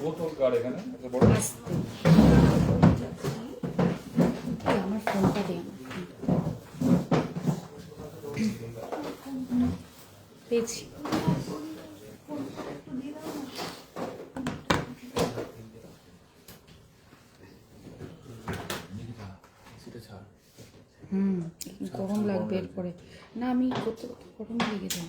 আমার ফোনটা দে, পেয়েছি। গরম লাগবে এরপরে। না আমি করতে করতে গরম লেগে যাই।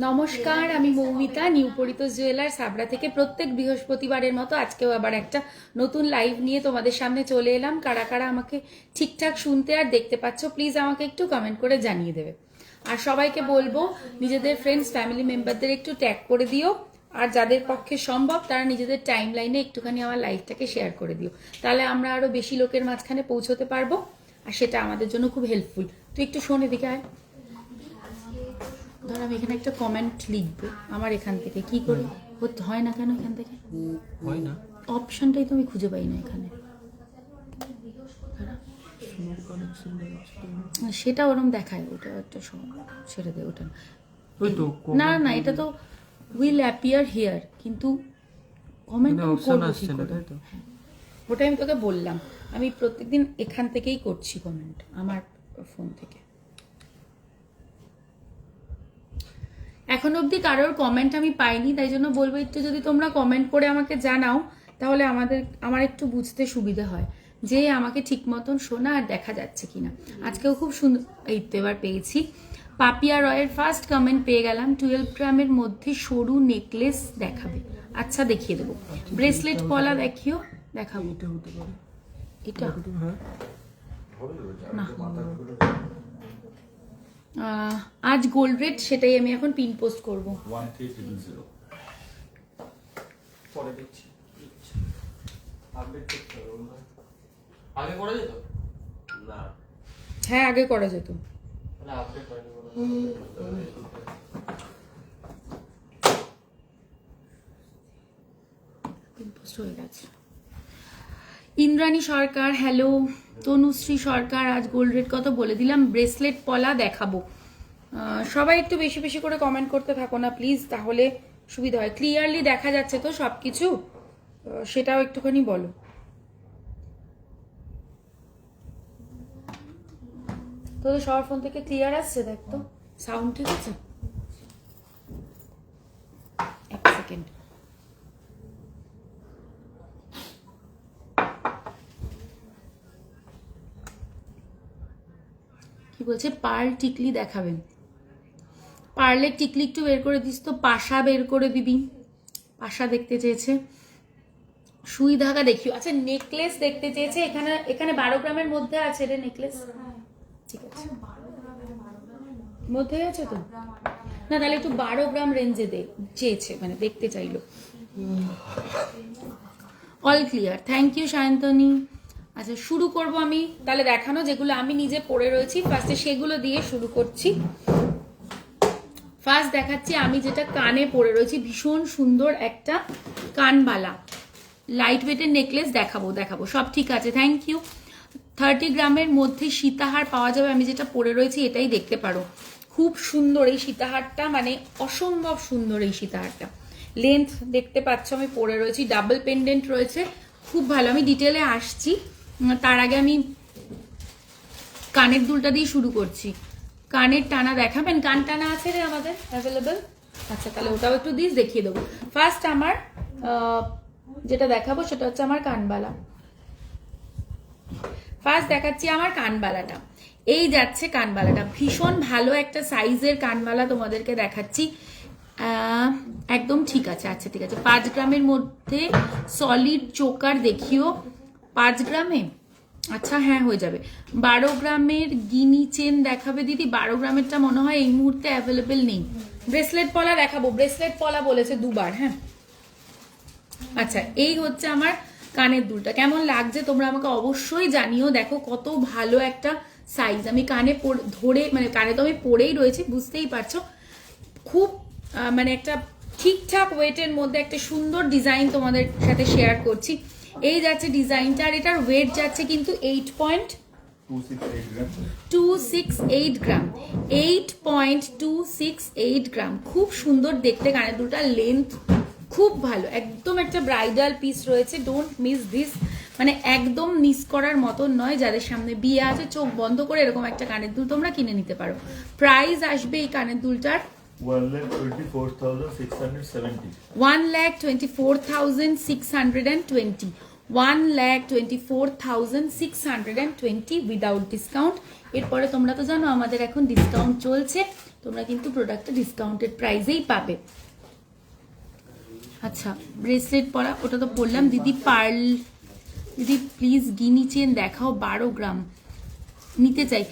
নমস্কার, আমি মৌমিতা, নিউ পরিতোষ জুয়েলার্স সাবড়া থেকে প্রত্যেক বৃহস্পতিবারের মতো আজকেও আবার একটা নতুন লাইভ নিয়ে তোমাদের সামনে চলে এলাম। কারা কারা আমাকে ঠিকঠাক শুনতে আর দেখতে পাচ্ছ প্লিজ আমাকে একটু কমেন্ট করে জানিয়ে দেবে। আর সবাইকে বলবো নিজেদের ফ্রেন্ডস ফ্যামিলি মেম্বারদের একটু ট্যাগ করে দিও, আর যাদের পক্ষে সম্ভব তারা নিজেদের টাইম লাইনে একটুখানি আমার লাইভটাকে শেয়ার করে দিও, তাহলে আমরা আরো বেশি লোকের মাঝখানে পৌঁছতে পারবো আর সেটা আমাদের জন্য খুব হেল্পফুল। তুই একটু শোন, এদিকে আয়। ধর আমি এখানে একটা কমেন্ট লিখবো আমার এখান থেকে, কি করে হয় না কেন এখান থেকে হয় না, অপশনটাই তো আমি খুঁজে পাই না এখানে। সেটা ওরম দেখায়, ওটা একটা ছেড়ে দেয়, ওটা না না এটা তো উইল অ্যাপিয়ার হিয়ার, কিন্তু কমেন্ট ওটাই আমি তোকে বললাম, আমি প্রত্যেকদিন এখান থেকেই করছি কমেন্ট আমার ফোন থেকে। এখন অবধি কারোর কমেন্ট আমি পাইনি, তাই জন্য বলবো একটু যদি তোমরা কমেন্ট করে আমাকে জানাও তাহলে আমার একটু বুঝতে সুবিধা হয় যে আমাকে ঠিক মতন শোনা আর দেখা যাচ্ছে কিনা। আজকেও খুব সুন্দর, এই তো এবার পেয়েছি। পাপিয়া রয়ের ফার্স্ট কমেন্ট পেয়ে গেলাম। 12 গ্রামের মধ্যে সরু নেকলেস দেখাবে। আচ্ছা দেখিয়ে দেবো। ব্রেসলেট পলা দেখিও, দেখাবো। এটা না আজ গোল্ড রেট, সেটাই আমি এখন পিন পোস্ট করবো। 1300 পরে দিচ্ছি, আপডেট করতে হবে। আগে করা যেত না? হ্যাঁ আগে করা যেত। তাহলে আপডেট হয়নি বলে পিন পোস্ট হয়ে গেছে। ইন্দ্রাণী সরকার হ্যালো। তনুশ্রী সরকার আজ গোল্ড রেট কত বলে দিলাম। ব্রেসলেট পলা দেখাবো। সবাই একটু বেশি বেশি করে কমেন্ট করতে থাকো না প্লিজ, তাহলে সুবিধা হয়। ক্লিয়ারলি দেখা যাচ্ছে তো সব কিছু, সেটাও একটুখানি বলো। তোদের সবার ফোন থেকে ক্লিয়ার আসছে? দেখ তো সাউন্ড ঠিক আছে? এক সেকেন্ড। কি বলছে? পার্ল টিকলি দেখাবেন। পার্লের টিকলি একটু বের করে দিস তো। পাশা বের করে দিবি, পাশা দেখতে চেয়েছে। সুই ধাগা দেখিও। আচ্ছা নেকলেস দেখতে চেয়েছে। এখানে 12 গ্রামের মধ্যে আছে রে নেকলেস। ঠিক আছে, মধ্যে আছে তো? না তাহলে একটু 12 গ্রাম রেঞ্জে চেয়েছে, মানে দেখতে চাইলো। All clear, thank you Sayantani. আচ্ছা শুরু করব আমি তাহলে দেখানো, যেগুলো আমি নিজে পরে রয়েছি ফার্স্টে সেগুলো দিয়ে শুরু করছি। ফার্স্ট দেখাচ্ছি আমি যেটা কানে পরে রয়েছি, ভীষণ সুন্দর একটা কানবালা লাইট ওয়েটের নেকলেস দেখাবো সব ঠিক আছে, থ্যাংক ইউ। 30 গ্রামের মধ্যে সীতাহার পাওয়া যাবে। আমি যেটা পরে রয়েছি এটাই দেখতে পারো, খুব সুন্দর এই সীতাহারটা, মানে অসম্ভব সুন্দর এই সীতাহারটা। লেন্থ দেখতে পাচ্ছ আমি পরে রয়েছি, ডাবল পেন্ডেন্ট রয়েছে, খুব ভালো। আমি ডিটেলে আসছি, তার আগে আমি কানের দুলটা দিয়ে শুরু করছি। কানের টানা দেখাবেন? কান টানা আছে রে আমাদের অ্যাভেলেবেল। আচ্ছা তাহলে ওটাও একটু দিস, দেখিয়ে দেবো। ফার্স্ট আমার যেটা দেখাবো সেটা হচ্ছে আমার কানবালা। ফার্স্ট দেখাচ্ছি আমার কানবালাটা। এই যাচ্ছে কানবালাটা, ভীষণ ভালো একটা সাইজের কানবালা তোমাদেরকে দেখাচ্ছি। একদম ঠিক আছে, আচ্ছা ঠিক আছে। 5 গ্রামের মধ্যে সলিড চোকার দেখিও। 5 গ্রামে, আচ্ছা হ্যাঁ হয়ে যাবে। 12 গ্রামের গিনি চেন দেখাবে দিদি? 12 গ্রামেরটা মনে হয় এই মুহূর্তে অ্যাভেলেবেল নেই। ব্রেসলেট পলা দেখাবো, ব্রেসলেট পলা বলেছে দুবার। হ্যাঁ আচ্ছা, এই হচ্ছে আমার কানের দুলটা। কেমন লাগছে তোমরা আমাকে অবশ্যই জানিও। দেখো কত ভালো একটা সাইজ। আমি কানে ধরে, মানে কানে তো আমি পরেই রয়েছে, বুঝতেই পারছো। খুব মানে একটা ঠিকঠাক ওয়েটের মধ্যে একটা সুন্দর ডিজাইন তোমাদের সাথে শেয়ার করছি। এই যাচ্ছে ডিজাইনটা, আর এটার ওয়েট যাচ্ছে কিন্তু 8.268 গ্রাম। 8.268 গ্রাম। খুব সুন্দর দেখতে কানের দুলটা, লেন্থ খুব ভালো, একদম একটা ব্রাইডাল পিস রয়েছে। ডোন্ট মিস দিস, মানে একদম মিস করার মতন নয়। যাদের সামনে বিয়ে আছে চোখ বন্ধ করে এরকম একটা কানের দুল তোমরা কিনে নিতে পারো। প্রাইস আসবে এই কানের দুলটার 1,24,670. 1,24,620, 1,24,620 উইদাউট ডিসকাউন্ট। এরপরে তোমরা তো জানো আমাদের এখন ডিসকাউন্ট চলছে, তোমরা কিন্তু প্রোডাক্টটা ডিসকাউন্টেড প্রাইসেই পাবে। আচ্ছা, ব্রেসলেট পরা ওটা তো পরলাম। দিদি পার্ল, দিদি প্লিজ গিনি চেন দেখাও, 12 গ্রাম নিতে চাই।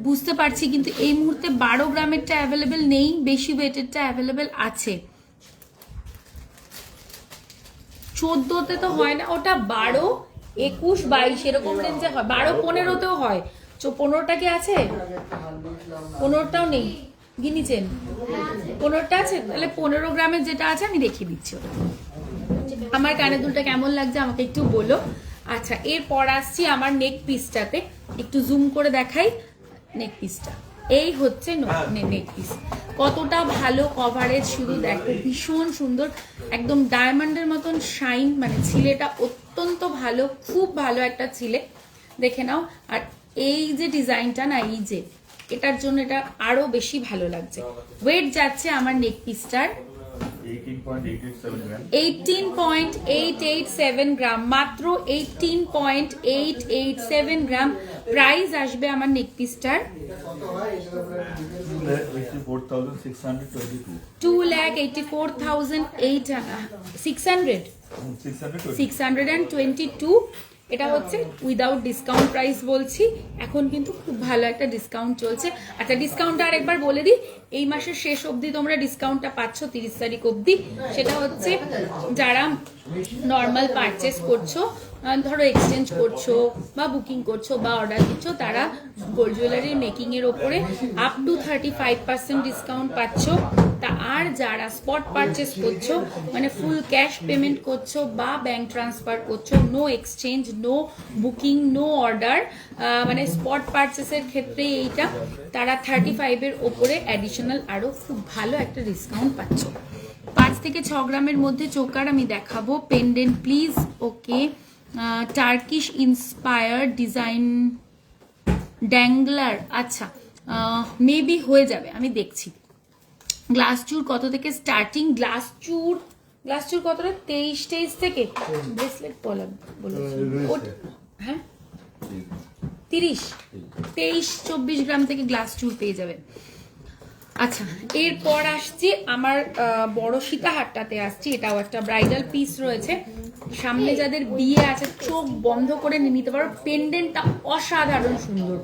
বুঝতে পারছি, কিন্তু এই মুহূর্তে 12 গ্রামেরটা অ্যাভেলেবেল নেই, বেশি ওয়েটেরটা অ্যাভেলেবেল আছে। 14তে তো হয় না, ওটা 12, 21, 22 এরকম রেঞ্জে হয়। 12, 15তেও হয়। 15টা কি আছে? 15টাও নেই গিনি চেন। 15টা আছে, তাহলে 15 গ্রামের যেটা আছে আমি দেখিয়ে দিচ্ছি ওটা। আমার কানের দুলটা কেমন লাগছে আমাকে একটু বলো। আচ্ছা, এরপর আসছি আমার নেক পিসটাতে, একটু জুম করে দেখাই নেক পিসটা। এই হচ্ছে নেক পিস, কতটা ভালো কভারেজ শুধু দেখো, ভীষণ সুন্দর, একদম ডায়মন্ডের মতন শাইন, মানে ছিলেটা অত্যন্ত ভালো, খুব ভালো একটা ছিলে, দেখে নাও। আর এই যে ডিজাইনটা না, এই যে এটার জন্য এটা আরো বেশি ভালো লাগছে। ওয়েট যাচ্ছে আমার নেক পিসটার 18.887 গ্রাম, মাত্র 18.887 গ্রাম। প্রাইস আসবে আমার নেক পিসটার 2,84,622। এটা হচ্ছে উইদাউট ডিসকাউন্ট প্রাইস বলছি, এখন কিন্তু খুব ভালো একটা ডিসকাউন্ট চলছে। আচ্ছা, ডিসকাউন্টটা আরেকবার বলে দিই, এই মাসের শেষ অবধি তোমরা ডিসকাউন্টটা পাচ্ছ 30 তারিখ অবধি। সেটা হচ্ছে যারা নর্মাল পারচেস করছো, ধরো এক্সচেঞ্জ করছো বা বুকিং করছো বা অর্ডার দিচ্ছ, তারা গোল্ড জুয়েলারি মেকিং এর ওপরে আপ টু 35% ডিসকাউন্ট পাচ্ছ। তা আর যারা স্পট পারচেস করছো, মানে ফুল ক্যাশ পেমেন্ট করছো বা ব্যাংক ট্রান্সফার করছো, no exchange, no booking, no order, মানে স্পট পারচেসের ক্ষেত্রে এইটা, তারা 35-এর ওপরে অ্যাডিশনাল আরো খুব ভালো একটা ডিসকাউন্ট পাচ্ছ। 5 থেকে 6 গ্রামের মধ্যে চোকার আমি দেখাবো। Pendant please. Okay, Turkish inspired design dangler. আচ্ছা, মেবি হয়ে যাবে, আমি দেখছি। গ্লাস চুর কত থেকে স্টার্টিং? গ্লাস চুর কতটা? 23 থেকে। ব্রেসলেট বলা বলেছি, হ্যাঁ 30, 23-24 গ্রাম থেকে গ্লাস চুর পেয়ে যাবে। আচ্ছা, এরপর আসছি আমার বড় সীতাহারটাতে আসছি। এটাও একটা ব্রাইডাল পিস রয়েছে। সামনে যাদের বিয়ে আছে চোখ বন্ধ করে নিতে পারো। পেন্ডেন্টটা অসাধারণ সুন্দর,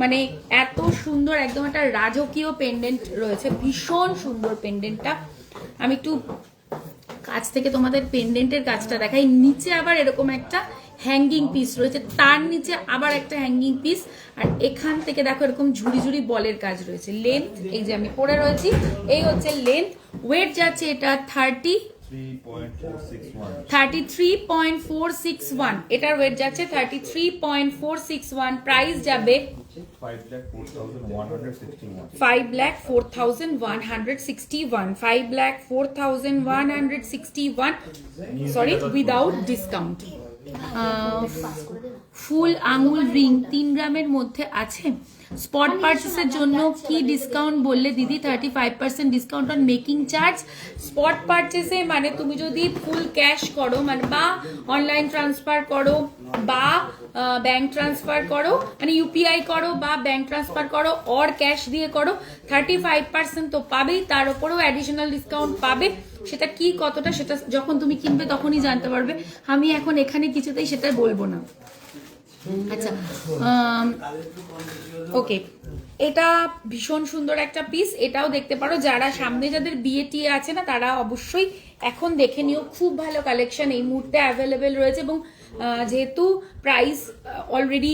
মানে এত সুন্দর, একদম একটা রাজকীয় পেন্ডেন্ট রয়েছে, ভীষণ সুন্দর পেন্ডেন্টটা। আমি একটু কাছ থেকে তোমাদের পেন্ডেন্টের কাজটা দেখাই। নিচে আবার এরকম একটা হ্যাঙ্গিং পিস রয়েছে, তার নিচে আবার একটা হ্যাঙ্গিং পিস, আর এখান থেকে দেখো এরকম ঝুড়ি ঝুড়ি বলের কাজ রয়েছে। লেন্থ এই যে আমি পরে রয়েছি, এই হচ্ছে লেন্থ। ওয়েট যাচ্ছে এটা 33.461। এটার ওয়েট যাচ্ছে 33.461। প্রাইস যাবে 5,04,161। 5,04,161, সরি, উইদাউট ডিসকাউন্ট। ফুল আঙুল রিং 3 গ্রামের মধ্যে আছে। স্পট পারচেসের জন্য কি ডিসকাউন্ট বললে দিদি? 35% discount on making charge. Spot পারচেসে মানে তুমি যদি ফুল ক্যাশ করো মানে বা অনলাইন ট্রান্সফার করো বা ব্যাংক ট্রান্সফার করো মানে ইউপিআই করো বা ব্যাংক ট্রান্সফার করো অর ক্যাশ দিয়ে করো 35% তো পাবেই, তার উপরেও অ্যাডিশনাল ডিসকাউন্ট পাবে। সেটা কি কতটা সেটা যখন তুমি কিনবে তখনই জানতে পারবে, আমি এখন এখানে কিছুতেই সেটা বলবো না। আচ্ছা ওকে, এটা ভীষণ সুন্দর একটা পিস, এটাও দেখতে পারো। যারা সামনে যাদের বিয়ে টিয়ে আছে না তারা অবশ্যই এখন দেখে নিও, খুব ভালো কালেকশন এই মুহূর্তে অ্যাভেলেবেল রয়েছে। এবং যেহেতু প্রাইস অলরেডি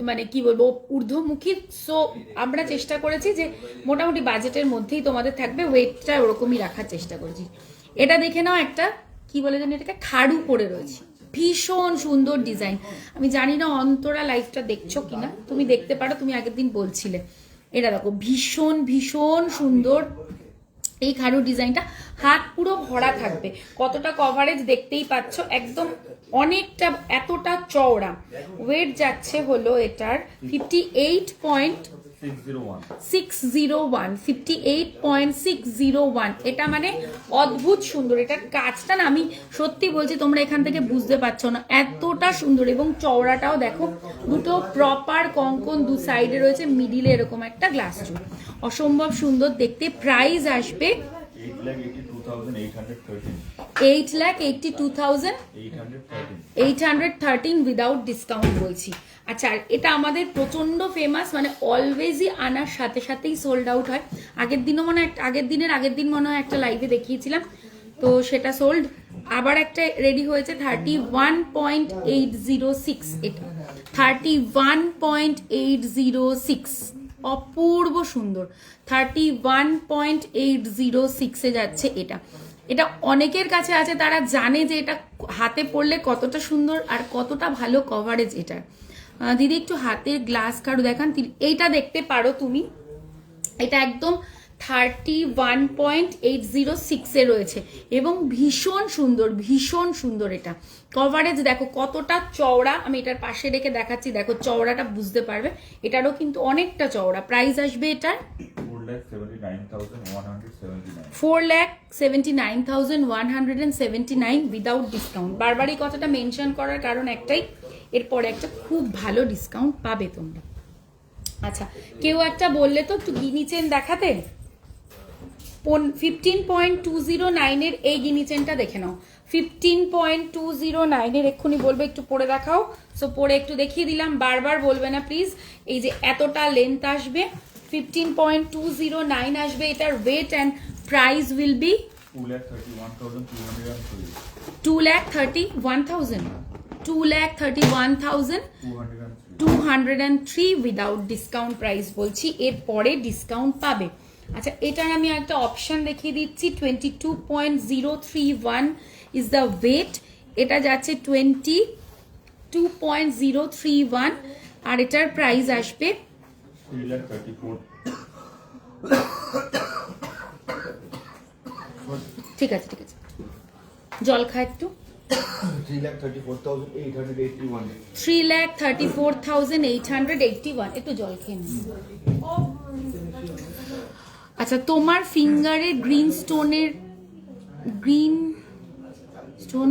মানে কি বলবো ঊর্ধ্বমুখী, সো আমরা চেষ্টা করেছি যে মোটামুটি বাজেটের মধ্যেই তোমাদের থাকবে, ওয়েটটা ওরকমই রাখার চেষ্টা করেছি। এটা দেখে নাও, একটা কি বলে জানি এটাকে খাড়ু পরে রয়েছে, ভীষণ সুন্দর ডিজাইন। আমি জানি না অন্তরা লাইভটা দেখছো কিনা, তুমি দেখতে পারো, তুমি আগের দিন বলছিলে। এটা দেখো ভীষণ ভীষণ সুন্দর এই খাড়ু ডিজাইনটা, হাত পুরো ভরা থাকবে, কতটা কভারেজ দেখতেই পাচ্ছ, একদম অনেকটা এতটা চওড়া। ওয়েট যাচ্ছে হলো এটার 58.601 এটা মানে অদ্ভুত সুন্দর। এটার কাজটা না আমি সত্যি বলছি তোমরা এখান থেকে বুঝতে পারছো না, এতটা সুন্দর। এবং চওড়াটাও দেখো, দুটো প্রপার কঙ্কন দু সাইডে রয়েছে, মিডিলে এরকম একটা গ্লাস চুল, অসম্ভব সুন্দর দেখতে। প্রাইস আসবে 8,82,813 উইদাউট ডিসকাউন্ট বলছি। আচ্ছা, এটা আমাদের প্রচন্ড ফেমাস, মানে অলওয়েজই আনার সাথে সাথেই সোল্ড আউট হয়। আগের দিনও মনে হয় আগের দিন মনে হয় একটা লাইভে দেখিয়েছিলাম, তো সেটা সোল্ড। আবার একটা রেডি হয়েছে 31.806, এটা 31.806, অপূর্ব সুন্দর। 31.806 এ যাচ্ছে এটা। এটা অনেকের কাছে আছে, তারা জানে যে এটা হাতে পরলে কতটা সুন্দর আর কতটা ভালো কভারেজ এটা। দিদি একটু হাতের গ্লাস কারো দেখান, এইটা দেখতে পারো তুমি, এটা একদম 31.806 এ রয়েছে এবং ভীষণ সুন্দর, ভীষণ সুন্দর। এটা কভারেজ দেখো কতটা চওড়া, আমি এটার পাশে রেখে দেখাচ্ছি, দেখো চওড়াটা বুঝতে পারবে, এটারও কিন্তু অনেকটা চওড়া। প্রাইস আসবে এটার 4,79,179 উইদাউট ডিসকাউন্ট। বারবারই কথাটা মেনশন করার কারণ একটাই, এরপরে একটা খুব ভালো ডিসকাউন্ট পাবে তোমরা। আচ্ছা, কেউ একটা বললে তো একটু গিনি চেন দেখাতে, 15.209 এর এই গিনি চেনটা দেখে নাও। 15.209 এর এক্ষুনি বলবে একটু পরে দেখাও, সো পরে একটু দেখিয়ে দিলাম, বারবার বলবে না প্লিজ। এই যে এতটা লেন্থ আসবে, 15.209 আসবে এটার weight, and price will be 2,31,203 without discount price বলছি, এরপরে ডিসকাউন্ট পাবে। আচ্ছা, এটার আমি একটা অপশন দেখিয়ে দিচ্ছি, 22.031 ইজ দ্য ওয়েট, এটা যাচ্ছে 22.031 আর এটার প্রাইস আসবে 3,34,000 ঠিক আছে ঠিক আছে, জল খা একটু। 3,34,881 একটু জল খেয়ে নিন। আচ্ছা, তোমার ফিঙ্গারে গ্রিন স্টোন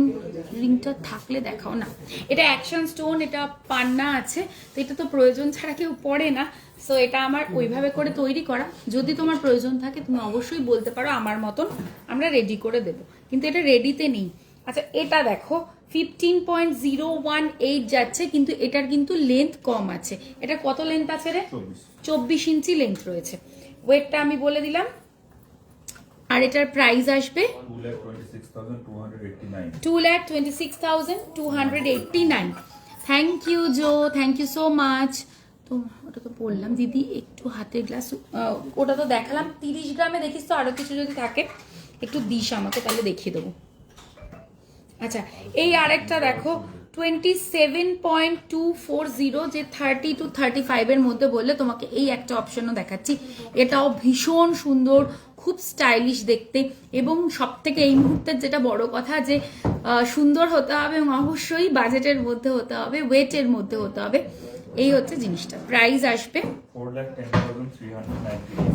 রিংটা থাকলে দেখাও না। এটা অ্যাকশন স্টোন, এটা পান্না আছে, তো এটা তো প্রয়োজন ছাড়া কেউ পড়ে না, সো এটা আমার ওইভাবে করে তৈরি করা। যদি তোমার প্রয়োজন থাকে তুমি অবশ্যই বলতে পারো, আমার মতন আমরা রেডি করে দেব, কিন্তু এটা রেডিতে নেই। আচ্ছা, এটা দেখো 15.018 যাচ্ছে, কিন্তু এটার কিন্তু লেন্থ কম আছে। এটা কত লেন্থ আছে রে? 24 ইঞ্চি লেন্থ রয়েছে। ওয়েটটা আমি বলে দিলাম, আর এটার প্রাইস আসবে 2,26,289। Thank you Jo, thank you so much. তো ওটা তো বললাম দিদি, একটু হাতের গ্লাস, ওটা তো দেখালাম 30 গ্রামে, দেখিস তো আরো কিছু যদি থাকে একটু দিস আমাকে, তাহলে দেখিয়ে দেবো। আচ্ছা, এই আরেকটা দেখো 27.240, যে 30 to 35 এর মধ্যে বললে তোমাকে এই একটা অপশনও দেখাচ্ছি। এটাও ভীষণ সুন্দর, খুব স্টাইলিশ দেখতে, এবং সব থেকে এই মুহূর্তের যেটা বড় কথা যে সুন্দর হতে হবে এবং অবশ্যই বাজেটের মধ্যে হতে হবে, ওয়েটের মধ্যে হতে হবে। এই হচ্ছে জিনিসটা। প্রাইস আসবে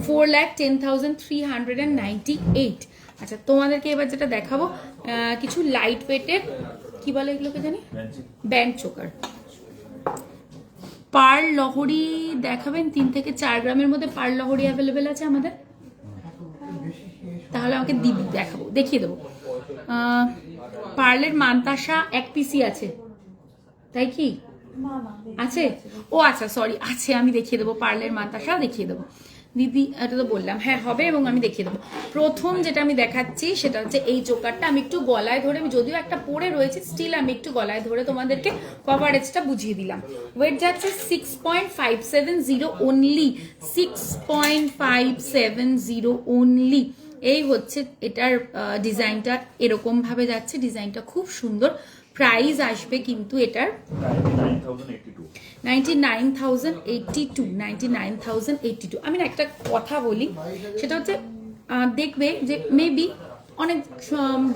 4,10,398। আচ্ছা, তোমাদেরকে এবার যেটা দেখাবো কিছু লাইট ওয়েটের, কি বলে এগুলোকে জানি, ব্যান্ড চোকার। পার্ল লহরি দেখাবেন? 3 থেকে 4 গ্রামের মধ্যে পার্ল লহরি অ্যাভেলেবেল আছে আমাদের। তাহলে আমাকে দেখিয়ে দেবো। পার্লের মান্তাসা 1 পিসি আছে, তাই কি আছে? ও আচ্ছা, সরি, আছে, আমি দেখিয়ে দেবো। পার্লের মান্তাসা দেখিয়ে দেবো দিদি, এটা তো বললাম, হ্যাঁ হবে, এবং আমি দেখিয়ে দেবো। প্রথম যেটা আমি দেখাচ্ছি সেটা হচ্ছে এই চোকারটা। আমি একটু গলায় ধরে, আমি যদিও একটা পরে রয়েছে, স্টিল আমি একটু গলায় ধরে তোমাদেরকে কভারেজটা বুঝিয়ে দিলাম। ওয়েট যাচ্ছে 6.570 অনলি, 6.570 অনলি। এই হচ্ছে এটার ডিজাইনটা, এরকম ভাবে যাচ্ছে। ডিজাইনটা খুব সুন্দর। প্রাইস আসবে কিন্তু এটার 99,082। আমি না একটা কথা বলি, সেটা হচ্ছে দেখবে যে মেবি অনেক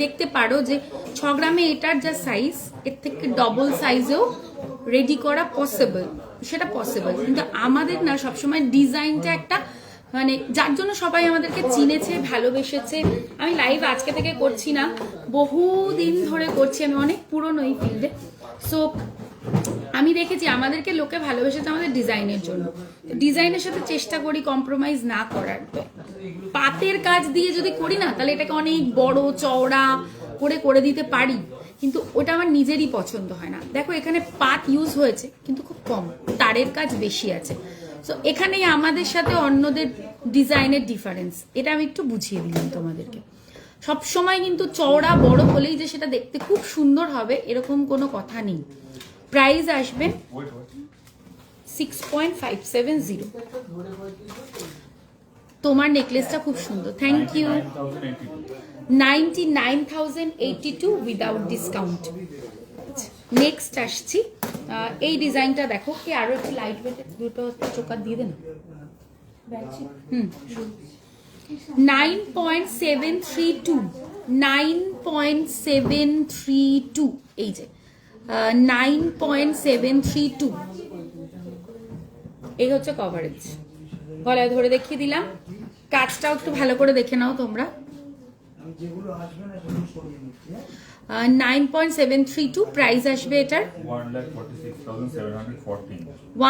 দেখতে পারো যে 6 গ্রামে এটার যা সাইজ, এর থেকে ডবল সাইজেও রেডি করা পসিবল, সেটা পসিবল। কিন্তু আমাদের না সবসময় ডিজাইনটা একটা, মানে যার জন্য সবাই আমাদেরকে চিনেছে, ভালোবেসেছে। আমি লাইভ আজকে থেকে করছি না, বহুদিন ধরে করছি, আমি অনেক পুরনো এই ফিল্ডে। সো আমি দেখেছি আমাদেরকে লোকে ভালোবেসেছে আমাদের ডিজাইনের জন্য। ডিজাইনের সাথে চেষ্টা করি কম্প্রোমাইজ না করার। পাতের কাজ দিয়ে যদি করি না, তাহলে এটাকে অনেক বড় চওড়া করে দিতে পারি, কিন্তু ওটা আমার নিজেরই পছন্দ হয় না। দেখো এখানে পাত ইউজ হয়েছে কিন্তু খুব কম, তারের কাজ বেশি আছে। সো এখানেই আমাদের সাথে অন্যদের ডিজাইনের ডিফারেন্স, এটা আমি একটু বুঝিয়ে দিলাম তোমাদেরকে। সবসময় কিন্তু চওড়া বড় হলেই যে সেটা দেখতে খুব সুন্দর হবে এরকম কোনো কথা নেই। প্রাইস আসবে 6.570। তোমার নেকলেসটা খুব সুন্দর, thank you. 99,082 without discount. Next আসছি, এই ডিজাইনটা দেখো, কি আরো একটু লাইট ওয়েটের দুটো চোকার দিয়ে দেন। 9.732, 9.732, এই যে 9.732, এই হচ্ছে কভারেজ। গলায় ধরে দেখিয়ে দিলাম, কাজটাও একটু ভালো করে দেখে নাও তোমরা। 9.732 প্রাইস আসবে এটার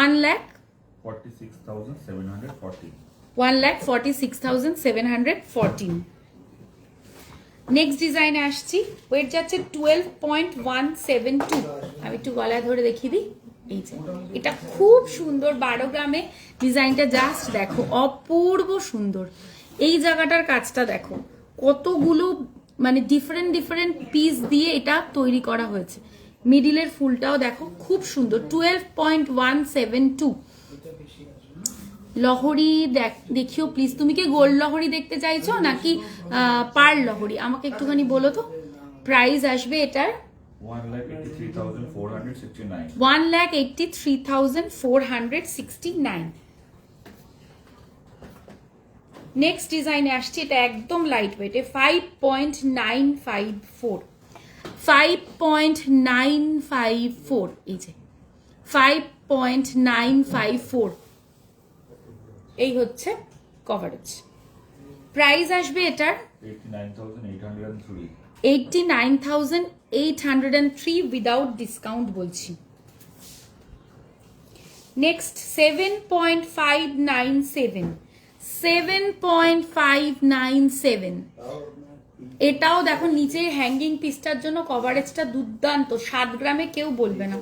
1,46,714। নেক্সট ডিজাইনে আসছি। ওয়েট যাচ্ছে 12.172। আমি একটু গলায় ধরে দেখিয়ে দিই। এই যে এটা খুব সুন্দর, 12 গ্রামে। ডিজাইনটা জাস্ট দেখো, অপূর্ব সুন্দর। এই জায়গাটার কাজটা দেখো, কতগুলো মানে ডিফারেন্ট পিস দিয়ে এটা তৈরি করা হয়েছে। মিডিলের ফুলটাও দেখো খুব সুন্দর। 12.172। লহরি দেখিও প্লিজ। তুমি কি গোল্ড লহরি দেখতে চাইছো নাকি পার্ল লহরি? আমাকে একটুখানি বলো তো। প্রাইস আসবে এটার 1,83,469। নেক্সট ডিজাইনে আসছে, এটা একদম লাইট ওয়েটে, 5.954। 5.954, এই যে 5.954। এই হচ্ছে কভারেজ। প্রাইস আসবে এটার 89,803 উইদাউট ডিসকাউন্ট বলছি। নেক্সট 7.597, 7.597। এটাও দেখো নিচে হ্যাঙ্গিং পিসটার জন্য কভারেজটা দুর্দান্ত। 7 গ্রামে কেউ বলবে না।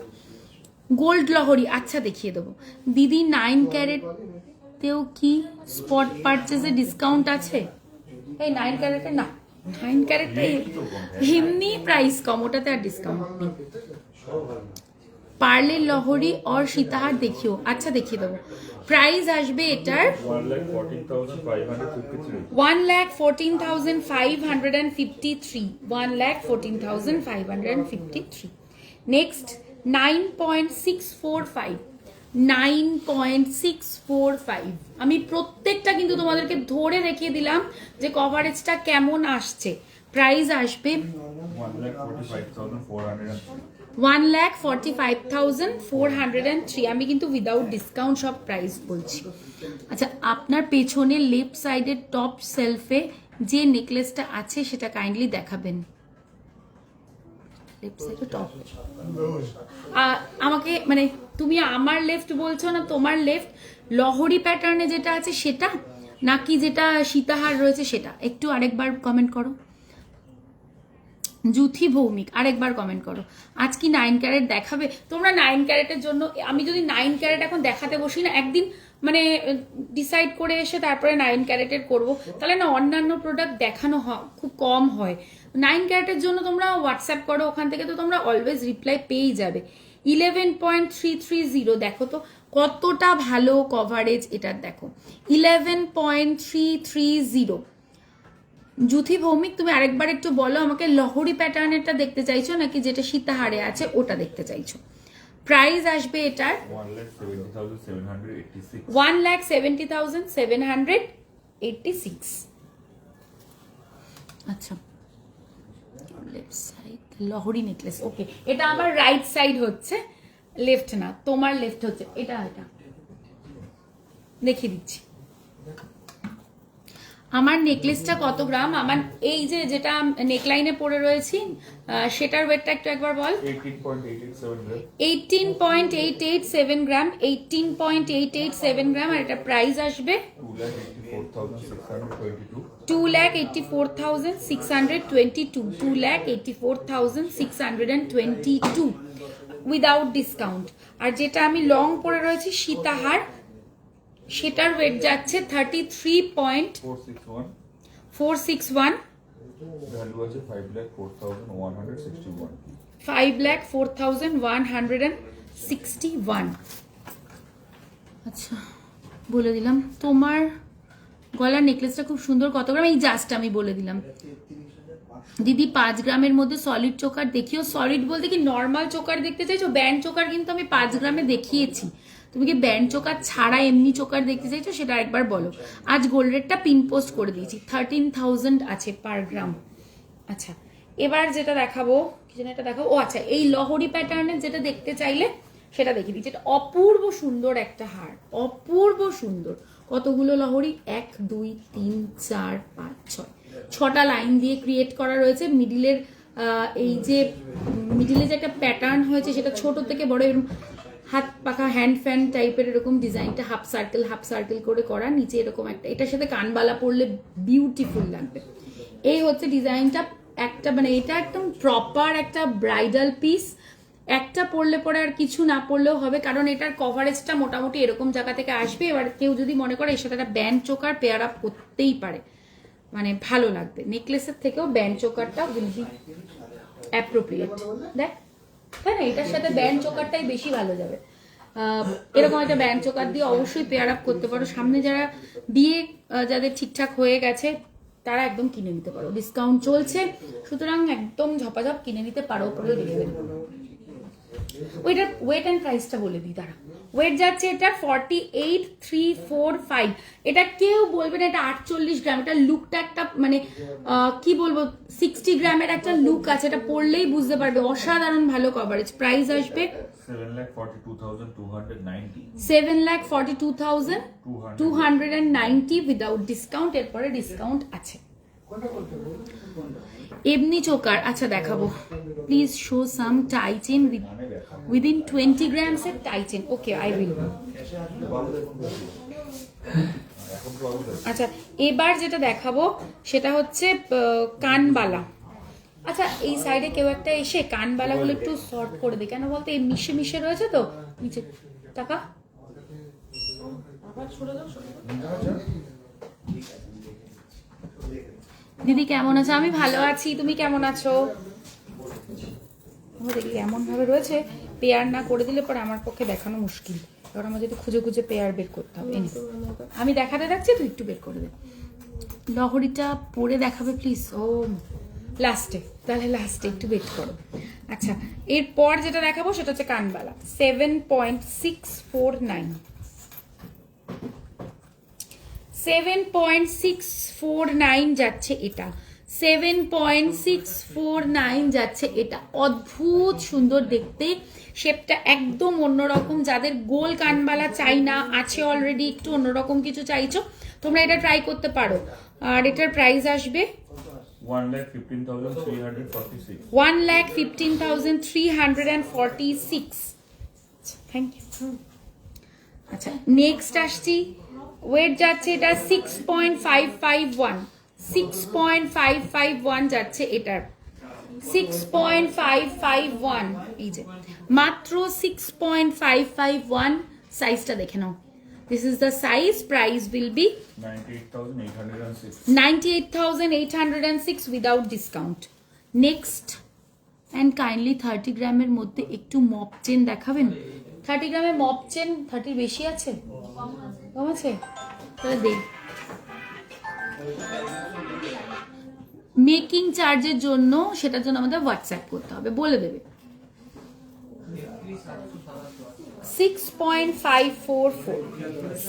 গোল্ড লহরি, আচ্ছা দেখিয়ে দেবো দিদি। 9 ক্যারেটেও কি স্পট পারচেজে ডিসকাউন্ট আছে? এই 9 ক্যারেটে না, 9 ক্যারেটে এমনি প্রাইস কম, ওটাতে আর ডিসকাউন্ট নেই। পার্লের লহরি और সীতাহার দেখিও, আচ্ছা দেখিয়ে দেবো। প্রাইস আসবে এটার 1,14,553। 1,14,553। নেক্সট 9.645, 9.645। আমি প্রত্যেকটা কিন্তু তোমাদেরকে ধরে দেখিয়ে দিলাম যে কভারেজটা কেমন আসছে। প্রাইস আসবে 1,45,403 আমি কিন্তু উইদাউট ডিসকাউন্ট সব প্রাইস বলছি। আচ্ছা, আপনার পেছনে লেফট সাইডের টপ সেলফে যে নেকলেসটা আছে সেটা কাইন্ডলি দেখাবেন। লেফট সাইডে টপ আমাকে মানে তুমি আমার লেফট বলছো না তোমার লেফট, লহরি প্যাটার্নে যেটা আছে সেটা নাকি যেটা সীতাহার রয়েছে সেটা? একটু আরেকবার কমেন্ট করো। জুথি ভৌমিক আরেকবার কমেন্ট করো। আজ কি 9 ক্যারেট দেখাবে? তোমরা 9 ক্যারেটের জন্য, আমি যদি 9 ক্যারেট এখন দেখাতে বসি না, একদিন মানে ডিসাইড করে এসে তারপরে 9 ক্যারেটের করবো, তাহলে না অন্যান্য প্রোডাক্ট দেখানো খুব কম হয়। 9 ক্যারেটের জন্য তোমরা হোয়াটসঅ্যাপ করো, ওখান থেকে তো তোমরা অলওয়েজ রিপ্লাই পেয়েই যাবে। 11.330 দেখো তো কতটা ভালো কভারেজ এটার, দেখো 11.330। জুথি ভৌমিক তুমি আরেকবার একটু বলো আমাকে, লহরি প্যাটার্নেরটা দেখতে চাইছো নাকি যেটা সীতাহারে আছে ওটা দেখতে চাইছো? প্রাইস আসবে এটার 1,70,786। আচ্ছা, লেফট সাইড লহরি নেকলেস, ওকে। এটা আমার রাইট সাইড হচ্ছে, লেফট না, তোমার লেফট হচ্ছে এটা। এটা দেখিয়ে দিচ্ছি আমার নেকলেসটা কত গ্রাম। আমার এই যে যেটা নেকলাইনে পরে রয়েছি সেটার ওয়েটটা একটু একবার বল। 18.887 গ্রাম, 18.887 গ্রাম। আর এটা প্রাইস আসবে 2,84,622, 2,84,622 উইদাউট ডিসকাউন্ট। আর যেটা আমি লং পরে রয়েছি সীতাহার, সেটার ওয়েট যাচ্ছে 33.461, ভ্যালু আছে 5,04,161। 5,04,161। আচ্ছা, বলে দিলাম তোমার গলার নেকলেসটা খুব সুন্দর। কত গ্রাম? এই জাস্ট আমি বলে দিলাম দিদি। 5 গ্রামের মধ্যে সলিড চোকার দেখিও। সলিড বলতে কি নর্মাল চোকার দেখতে চাইছো? ব্যান্ড চোকার কিন্তু আমি 5 গ্রামে দেখিয়েছি। তুমি কি ব্যান্ড চোকার ছাড়া এমনি চোকার দেখতে চাইছো সেটা একবার বলো। আজ গোল্ড রেটটা পিন পোস্ট করে দিয়েছি, 13,000 আছে পার গ্রাম। আচ্ছা, এবার যেটা দেখাবো, কি যেন এটা দেখাবো, ও আচ্ছা, এই লহরি প্যাটার্নের যেটা দেখতে চাইলে সেটা দেখিয়ে দিচ্ছি। এটা অপূর্ব সুন্দর একটা হার, অপূর্ব সুন্দর। কতগুলো লহরি? 1 2 3 4 5 6, 6টা লাইন দিয়ে ক্রিয়েট করা রয়েছে। মিডিলের এই যে মিডিলে যে একটা প্যাটার্ন হয়েছে সেটা ছোট থেকে বড়, এরকম হাত পাখা হ্যান্ড ফ্যান টাইপের এরকম ডিজাইনটা হাফ সার্কেল করে করা। নিচে এরকম একটা, এটার সাথে কানবালা পরলে বিউটিফুল লাগবে। এই হচ্ছে ডিজাইনটা একটা, মানে এটা একদম প্রপার একটা ব্রাইডাল পিস। একটা পরলে পরে আর কিছু না পরলেও হবে, কারণ এটার কভারেজটা মোটামুটি এরকম জায়গা থেকে আসবে। এবার কেউ যদি মনে করে এর সাথে একটা ব্যান্ড চোকার পেয়ার আপ করতেই পারে, মানে ভালো লাগবে। নেকলেসের থেকেও ব্যান্ড চোকারটা বেশি অ্যাপ্রোপ্রিয়েট, দেখ তাই না? এটার সাথে ব্যান্ড চোকারটাই বেশি ভালো যাবে। এরকম একটা ব্যান্ড চোকার দিয়ে অবশ্যই পেয়ার আপ করতে পারো। সামনে যারা বিয়ে যাদের ঠিকঠাক হয়ে গেছে তারা একদম কিনে নিতে পারো, ডিসকাউন্ট চলছে, সুতরাং একদম ঝপাঝপ কিনে নিতে পারো। করে দেখবেন ওইটার ওয়েট অ্যান্ড প্রাইসটা বলে দিই তারা। ওয়েট যাচ্ছে এটা 48,345। এটা কেউ বলবে না এটা 48 গ্রাম। এটা লুকটা একটা মানে কি বলবো, 60 গ্রামের একটা লুক আছে, এটা পরলেই বুঝতে পারবে। অসাধারণ ভালো কভারেজ। প্রাইস আসবে 7,42,290। 7,42,290 উইদাউট ডিসকাউন্ট। এরপরে ডিসকাউন্ট আছে। এমনি চোকার আচ্ছা দেখাবো। Please show some tie chain within 20 grams এর tie chain. Okay, I will. আচ্ছা, এবার যেটা দেখাবো সেটা হচ্ছে কানবালা। আচ্ছা, এই সাইডে কেউ একটা এসে কানবালাগুলো একটু শর্ট করে দে, কেন বলতো এই মিশে মিশে রয়েছে তো নিচে। টাকা দিদি কেমন আছো? আমি ভালো আছি, তুমি কেমন আছো? দেখি এমন ভাবে রয়েছে, পেয়ার না করে দিলে পরে আমার পক্ষে দেখানো মুশকিল। এবার আমার যদি খুঁজে খুঁজে পেয়ার বের করতে হবে। আমি দেখাতে থাকছি, তুই একটু বের করে দে। লহরিটা পরে দেখাবে প্লিজ। ও লাস্টে, তাহলে লাস্টে একটু ওয়েট করো। আচ্ছা, এরপর যেটা দেখাবো সেটা হচ্ছে কানবালা। 7.649, 7.649 যাচ্ছে এটা। 7.649 যাচ্ছে এটা। অদ্ভুত সুন্দর দেখতে, শেপটা একদম অন্যরকম। যাদের গোল কানবালা চাই না, আছে অলরেডি, একটু অন্যরকম কিছু চাইছো, তোমরা এটা ট্রাই করতে পারো। আর এটার প্রাইস আসবে 1,15,346. 1,15,346। Thank you. আচ্ছা, নেক্সট আসছি। ওয়েট যাচ্ছে এটা 6.551, 6.551 যাচ্ছে এটার, 6.551। এই যে মাত্র 6.551। সাইজটা দেখে নাও, this is the size. Price will be 98,806. 98,806 without discount. Next, and kindly 30 গ্রামের মধ্যে একটু মপ চেন দেখাবেন। 30 গ্রামের মপ চেন 30 বেশি আছে, কম আছে, তাহলে দেখ। মেকিং চার্জের জন্য, সেটার জন্য আমাদের হোয়াটসঅ্যাপ করতে হবে, বলে দেবে। 6.544,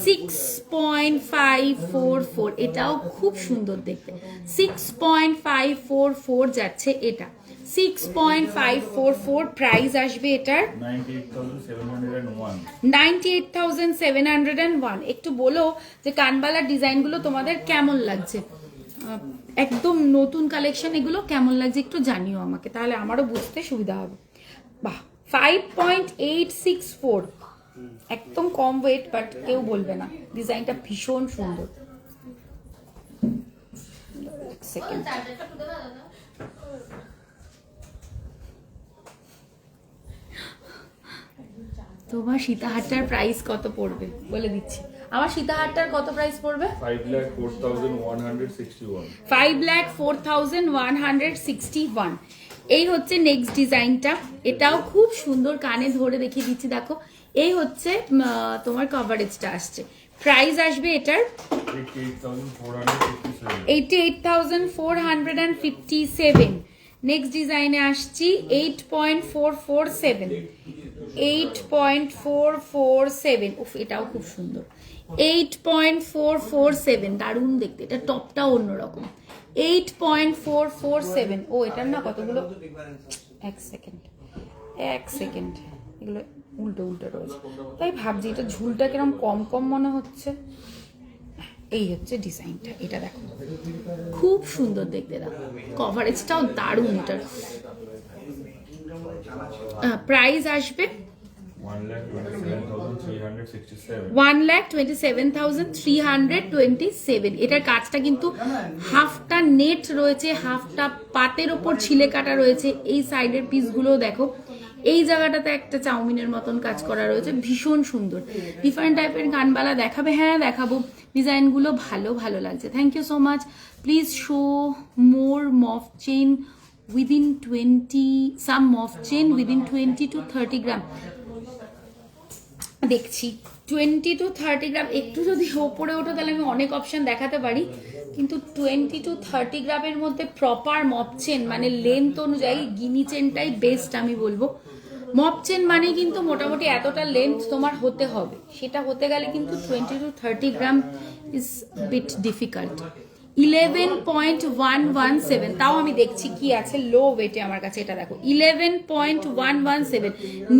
6.544, এটাও খুব সুন্দর দেখতে। 6.544 যাচ্ছে এটা, 6.544। প্রাইস আসবে এটার 98,701. 98,701। একটু বলো যে কানবালার ডিজাইনগুলো তোমাদের কেমন লাগছে, একদম নতুন কালেকশন, এগুলো কেমন লাগছে একটু জানিও আমাকে, তাহলে আমারও বুঝতে সুবিধা হবে। বাহ, 5.864, একদম কম ওয়েট, বাট কেউ বলবে না। ডিজাইনটা ভীষণ সুন্দর। সেকেন্ড, তোমার সীতাহারটার প্রাইস কত পড়বে বলে দিচ্ছি। আমার সীতাহারটার কত প্রাইস পড়বে? 5,04,161. 5,04,161। এই হচ্ছে নেক্সট ডিজাইনটা, এটাও খুব সুন্দর, কানে ধরে দেখিয়ে দিচ্ছি, দেখো। এই হচ্ছে তোমার কভারেজটা আসছে। প্রাইস আসবে এটার 88,457. 88,457। নেক্সট ডিজাইনে আসছি 8.447, 8.447। উফ, এটাও খুব সুন্দর। 8.447, দারুণ দেখতে, এটা টপটা অন্যরকম। 8.447। ও, এটার না কতগুলো, এক সেকেন্ড, এগুলো উল্টো উল্টো রয়েছে, তাই ভাবছি এটা ঝুলটা কিরকম কম কম মনে হচ্ছে। এই হচ্ছে ডিজাইনটা, এটা দেখো, খুব সুন্দর দেখতে, দেখো কভারেজটাও দারুণ এটার। প্রাইস আসবে 1,27,367. 1,27,327। এটার কাজটা কিন্তু হাফটা নেট রয়েছে, হাফটা পাতের ওপর ছিলে কাটা রয়েছে। এই সাইডের পিসগুলো দেখো, এই জায়গাটাতে একটা চাউমিনের মতন কাজ করা রয়েছে, ভীষণ সুন্দর। ডিফারেন্ট টাইপের কানবালা দেখাবে? হ্যাঁ দেখাবো, ডিজাইনগুলো ভালো ভালো লাগছে। Thank you so much. Please show more mof chain within 20, some mof chain within 20 to 30 গ্রাম। দেখছি 20 to 30 গ্রাম, একটু যদি ওপরে ওঠো তাহলে আমি অনেক অপশন দেখাতে পারি, কিন্তু 20 to 30 গ্রামের মধ্যে প্রপার মপ চেন মানে লেন্থ অনুযায়ী গিনি চেনটাই বেস্ট আমি বলবো। মপ চেন মানে কিন্তু মোটামুটি এতটা লেন্থ তোমার হতে হবে, সেটা হতে গেলে কিন্তু 20 to 30 gram is bit difficult. 11.117, তাও আমি দেখছি কি আছে লো ওয়েটে আমার কাছে, এটা দেখো 11.117।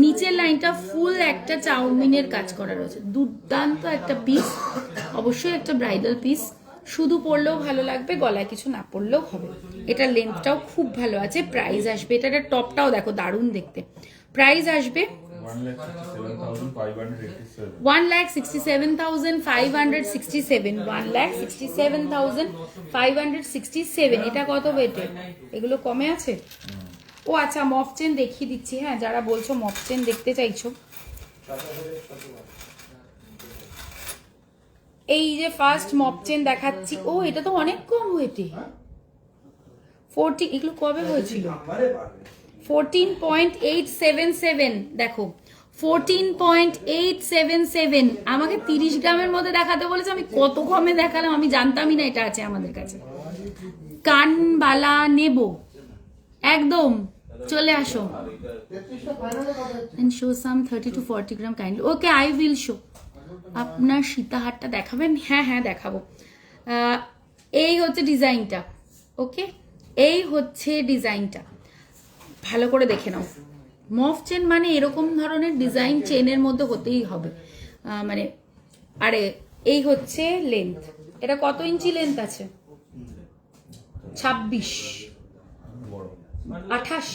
নিচের লাইনটা ফুল একটা চাউমিনের কাজ করা রয়েছে, দুর্দান্ত একটা পিস, অবশ্যই একটা ব্রাইডাল পিস। শুধু পরলেও ভালো লাগবে, গলায় কিছু না পরলেও হবে। এটার লেন্থটাও খুব ভালো আছে। প্রাইস আসবে, এটার টপটাও দেখো দারুণ দেখতে। প্রাইস আসবে 1,67,587. 1,67,567, 1,67,567। এটা কত ওয়েটে? এগুলো কমে আছে। ও আচ্ছা, মফ চেন দেখিয়ে দিচ্ছি। হ্যাঁ, যারা বলছো মফ চেন দেখতে চাইছো, এই যে ফার্স্ট মপ চেন দেখাচ্ছি। ও, এটা তো অনেক কম ওয়েটে, 40। এগুলো কবে হয়েছিল? 14.877। দেখো 14.877। আমাকে 30 গ্রামের মধ্যে দেখাতে বলেছে, আমি কত কমে দেখালাম, আমি জানতামই না এটা আছে আমাদের কাছে। কানবালা নেব একদম, চলে আসো। and show some 30 to 40 gram kindly. Okay, I will show. আপনার সীতাহারটা দেখাবেন? হ্যাঁ হ্যাঁ দেখাবো। এই হচ্ছে ডিজাইনটা। ওকে, এই হচ্ছে ডিজাইনটা, ভালো করে দেখে নাও। মফ চেন মানে এরকম ধরনের ডিজাইন চেনের মধ্যে হতেই হবে, মানে আরে এই হচ্ছে লেন্থ। এটা কত ইঞ্চি লেন্থ আছে? 26, বড় 28,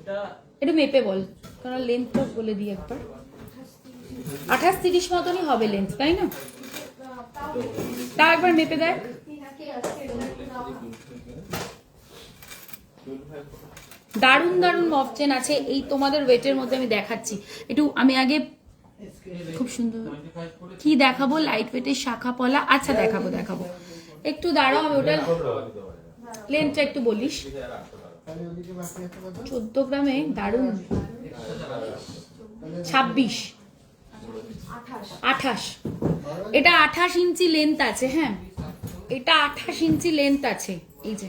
এটা একটু মেপে বল, কারণ লেন্থটা বলে দিই একবার। 28-30 মতনই হবে লেন্থ, তাই না? তা একবার মেপে দেখ। দারুণ দারুণ মফ চেন আছে, এই তোমাদের ওয়েটের মধ্যে আমি দেখাচ্ছি। একটু আমি আগে খুব সুন্দর কি দেখাবো, লাইট ওয়েটের শাখা পলা। আচ্ছা দেখাবো দেখাবো, একটু দাঁড়াও, আমি ওটা লেন্থটা একটু বলিস। 14 গ্রামে দারুণ, 26, 28, এটা 28 ইঞ্চি লেন্থ আছে। হ্যাঁ, এটা 28 ইঞ্চি লেন্থ আছে, এই যে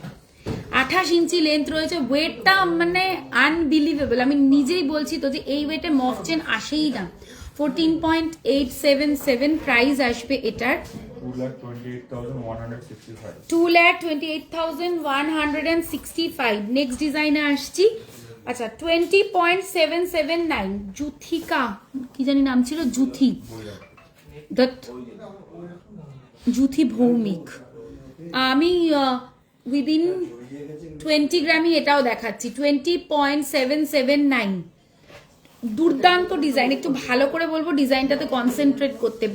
28 ইঞ্চি লেন্থ রয়েছে। ওয়েটটা মানে আনবিলিভেবল, আমি নিজেই বলছি তো যে এই ওয়েটে মফ চেন আসেই না। 14.877 প্রাইস আসবে এটার। 2,28,165. 2,28,165। নেক্সট ডিজাইনে আসছি। আচ্ছা 20.779 জুথিকা, কি জানি নাম ছিল, জুথি জুথি ভৌমিক। আমি উইদিন 20 গ্রামই এটাও দেখাচ্ছি। 20.779, দুর্দান্ত ডিজাইন। একটু ভালো করে বলবো ডিজাইনটাতে কনসেন্ট্রেট করতে,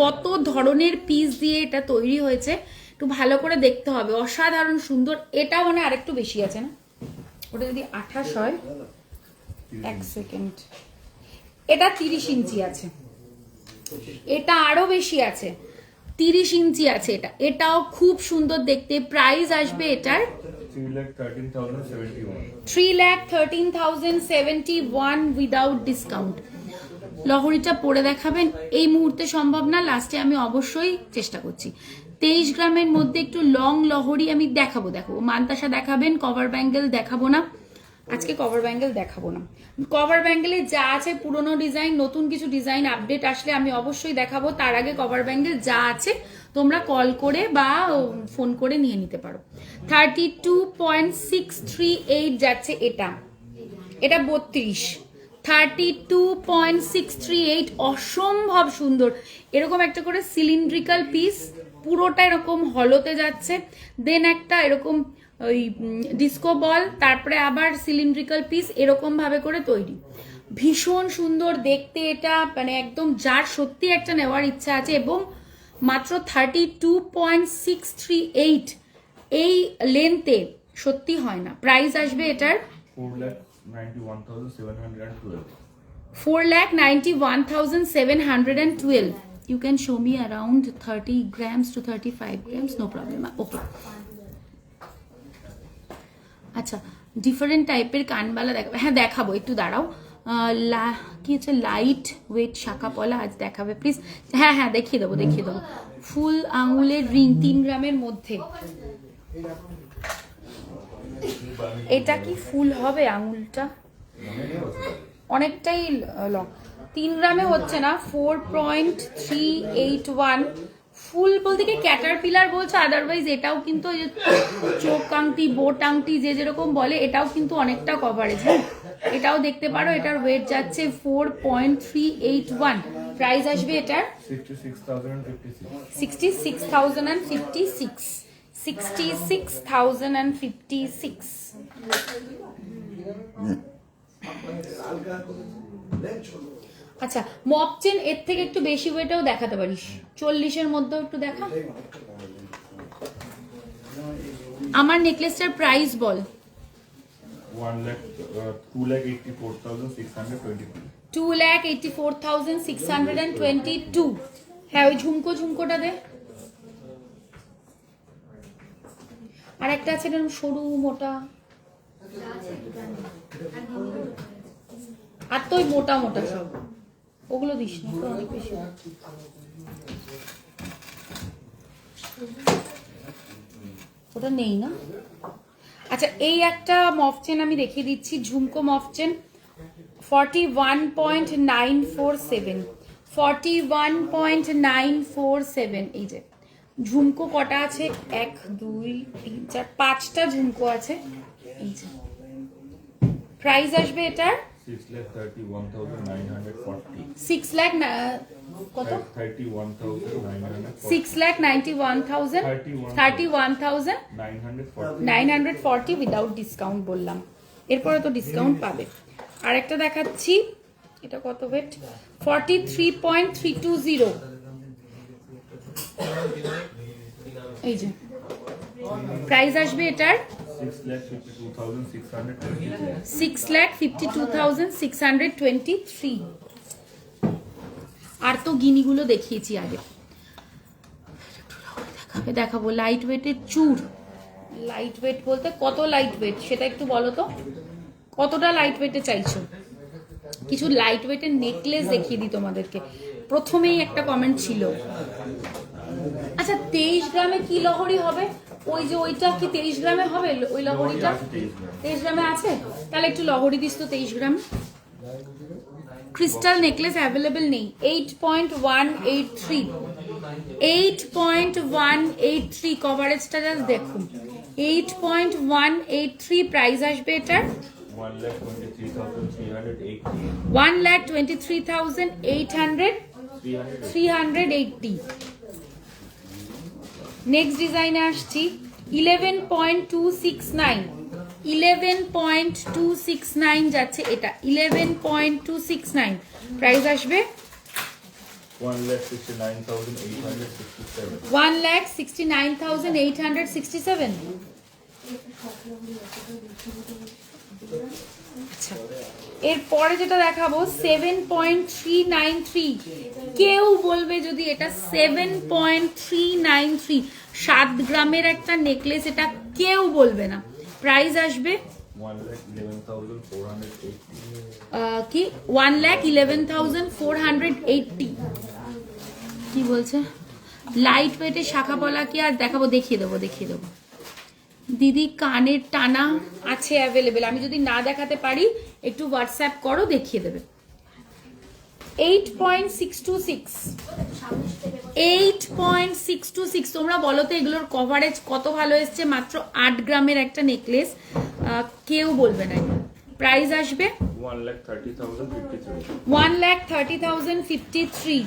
কত ধরনের পিস দিয়ে এটা তৈরি হয়েছে একটু ভালো করে দেখতে হবে, অসাধারণ সুন্দর। এটা মানে আরেকটু বেশি আছে না, ওটা যদি 28 হয়, এক সেকেন্ড, এটা 30 ইঞ্চি আছে, এটা আরো বেশি আছে, 30 ইঞ্চি আছে এটা। এটাও খুব সুন্দর দেখতে। প্রাইস আসবে এটার 3,13,071. 3,13,071 উইদাউট ডিসকাউন্ট। লহরিটা পরে দেখাবেন, এই মুহূর্তে সম্ভব না, লাস্টে আমি অবশ্যই চেষ্টা করছি। 23 গ্রামের মধ্যে একটু লং লহরি আমি দেখাবো। মান্তাসা দেখাবেন, কভার ব্যাঙ্গেল দেখাবো না আজকে, কভার ব্যাঙ্গেল দেখাবো না। কভার ব্যাঙ্গেলে যা আছে পুরনো ডিজাইন, নতুন কিছু ডিজাইন আপডেট আসলে আমি অবশ্যই দেখাবো। তার আগে কভার ব্যাঙ্গেল যা আছে তোমরা কল করে বা ফোন করে নিয়ে নিতে পারো। 32.638 যাচ্ছে এটা, এটা 32, 32.638, অসম্ভব সুন্দর। এরকম একটা করে সিলিন্ড্রিক্যাল পিস, পুরোটা এরকম হলোতে যাচ্ছে, দেন একটা এরকম ওই ডিস্কো বল, তারপরে আবার সিলিন্ড্রিক্যাল পিস, এরকম ভাবে করে তৈরি। ভীষণ সুন্দর দেখতে এটা, মানে একদম যার সত্যি একটা নেওয়ার ইচ্ছা আছে। এবং মাত্র 32.638 এই লেন্থে সত্যি হয় না। প্রাইস আসবে এটার 4,91,712. 4,91,712. You can show me around 30 grams to 35 grams, no problem. Okay. আচ্ছা, ডিফারেন্ট টাইপের কানবালা দেখাবো। হ্যাঁ দেখাবো, একটু দাঁড়াও। কি হচ্ছে, লাইট ওয়েট শাখা পলা আজ দেখাবে প্লিজ। হ্যাঁ হ্যাঁ দেখিয়ে দেবো দেখিয়ে দেবো। ফুল আঙুলের রিং 3 গ্রামের মধ্যে। এটা কি ফুল হবে আঙুলটা? অনেকটাই লং। 3 গ্রামে হচ্ছে না, 4.381। ফুল বলতে কি ক্যাটারপিলার বলছে, আদারওয়াইজ এটাও কিন্তু ওই যে চোখ আংটি, বোট আংটি যে যেরকম বলে, এটাও কিন্তু অনেকটা কভারেজ। হ্যাঁ, এটাও দেখতে পারো। এটার ওয়েট যাচ্ছে 4.381। প্রাইস আসবে এটার 66,056. 66,056। আচ্ছা, মপ চেন এর থেকে একটু বেশি ওয়েটেও দেখাতে পারিস, 40-এর মধ্যেও একটু দেখা। আমার নেকলেসটার প্রাইস বল। 2,84,622. 2,84,622। হ্যাঁ, ওই ঝুমকোটা দে। আর একটা আছে এরকম সরু মোটা, আর তো ওই মোটা মোটা সব, ওগুলো দিস না তো, অনেক বেশি। ওটা নেই না। আচ্ছা, এই একটা মফ চেন আমি দেখিয়ে দিচ্ছি, ঝুমকো মফ চেন, 41.947, 41.947। এই যে ঝুমকো কটা আছে? 1 2 3 4 5টা ঝুমকো আছে। এই যে প্রাইস আসবে এটার 6,31,940 6 লাখ কত? 31,940 6,91,940 উইদাউট ডিসকাউন্ট বললাম। এরপরে তো ডিসকাউন্ট পাবে। আরেকটা দেখাচ্ছি, এটা কত ওয়েট? 43.320। এই যে প্রাইস আসবে এটার 6,52,623। আর তো গিনিগুলো দেখিয়েছি আগে, দেখাবো লাইট ওয়েটের চুর। লাইট ওয়েট বলতে কত লাইট ওয়েট সেটা একটু বলো তো, কতটা লাইট ওয়েটে চাইছো? কিছু লাইট ওয়েটের নেকলেস দেখিয়ে দিই তোমাদেরকে। প্রথমেই একটা কমেন্ট ছিল, আচ্ছা 23 গ্রামে কি লহরি হবে? ওই যে ওইটা কি 23 গ্রামে হবে? ওই লহরিটা 23 গ্রামে আছে? তাহলে একটু লহরি দিস তো 23 গ্রাম। ক্রিস্টাল নেকলেস অ্যাভেলেবেল নেই। 8.183 8.183 কভারেজটা জাস্ট দেখুন। 8.183 প্রাইস আসবে এটার 1,23,880। নেক্সট ডিজাইনে আসছি 11.269 11.269 যাচ্ছে এটা 11.269 প্রাইস আসবে 1,69,867। আচ্ছা এরপরে যেটা দেখাবো 7.393। কেউ বলবে যদি এটা 7.393 7 গ্রামের একটা নেকলেস, এটা কেউ বলবে না। প্রাইস আসবে 1,11,480 কি 1,11,480। কি বলছে? লাইট ওয়েটের শাখা পলা কি আর দেখাবো? দেখিয়ে দেবো দিদি। কানের টানা আছে অ্যাভেলেবেল, আমি যদি না দেখাতে পারি একটু হোয়াটসঅ্যাপ করো, দেখিয়ে দেবে। 8.626 তোমরা বলো তো এগুলোর কভারেজ কত ভালো এসছে? মাত্র 8 গ্রামের একটা নেকলেস, কেউ বলবে না। প্রাইস আসবে 1,30,053।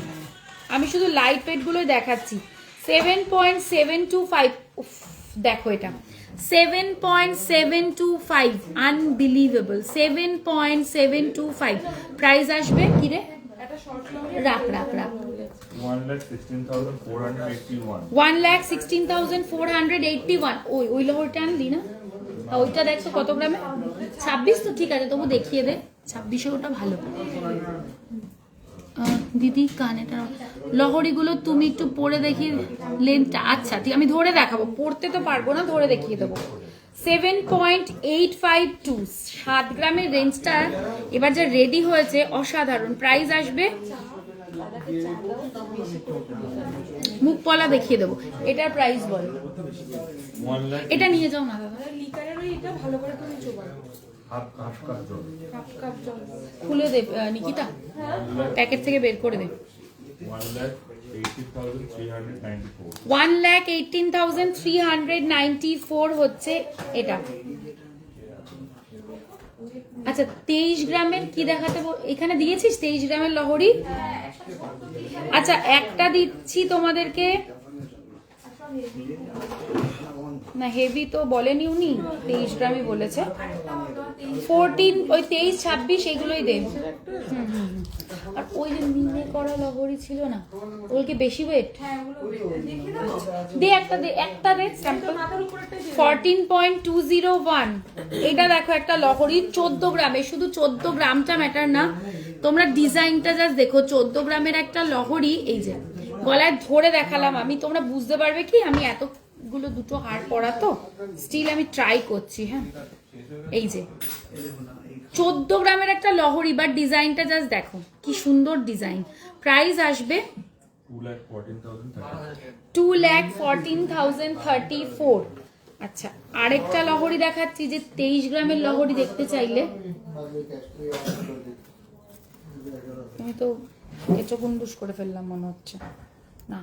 আমি শুধু লাইট ওয়েট গুলোই দেখাচ্ছি। 7.725 দেখো এটা 7.725 আনবিলিভেবল। 7.725 প্রাইস আসবে কি রে? রাখ 1,16,481। ওই লহরটা আনলি না? ওইটা দেখছো কত গ্রামে? 26 তো ঠিক আছে, তবু দেখিয়ে দে। 26 ওটা ভালো। দিদি কানেটা লহরিগুলো তুমি একটু পরে দেখি লেন্থটা। আচ্ছা ঠিক, আমি ধরে দেখাবো, পড়তে তো পারবো না, ধরে দেখিয়ে দেবো। 7.852 7 গ্রামের রেঞ্জটা এবার যা রেডি হয়েছে অসাধারণ। প্রাইস আসবে, মুখ পলা দেখিয়ে দেবো। এটার প্রাইস বল। এটা নিয়ে যাও না দাদা, লিকারের ওই এটা ভালো করে তুমি চোবা খুলে দে নিকিতা, প্যাকেট থেকে বের করে দে। 1,18,394 হচ্ছে এটা। আচ্ছা 23 গ্রামের কি দেখাতে এখানে দিয়েছিস? 23 গ্রামের লহরি। আচ্ছা একটা দিচ্ছি তোমাদেরকে, না হেভি তো বলেনি উনি, 23 গ্রামই বলেছে। 14 ওই 23 26 এগুলোই দে। আর ওই যে মিনে করা লহরি ছিল না, ওগুলো কি বেশি ওয়েট? দে একটা দে স্যাম্পল। 14.201 এটা দেখো একটা লহরি 14 গ্রামে। শুধু 14 গ্রামটা ম্যাটার না, তোমরা ডিজাইনটা জাস্ট দেখো। 14 গ্রামের একটা লহরি, এই যে গলায় ধরে দেখালাম আমি, তোমরা বুঝতে পারবে কি আমি এতগুলো দুটো হার পরা তো স্টিল আমি ট্রাই করছি। হ্যাঁ এই যে 14 গ্রামের একটা লহরি, বাট ডিজাইনটা জাস্ট দেখো কি সুন্দর ডিজাইন। প্রাইস আসবে 2,14,034। আচ্ছা আরেকটা লহরি দেখাচ্ছি, যে 23 গ্রামের লহরি দেখতে চাইলে। আমি তো কেঁচো গুন্ডুস করে ফেললাম মনে হচ্ছে। না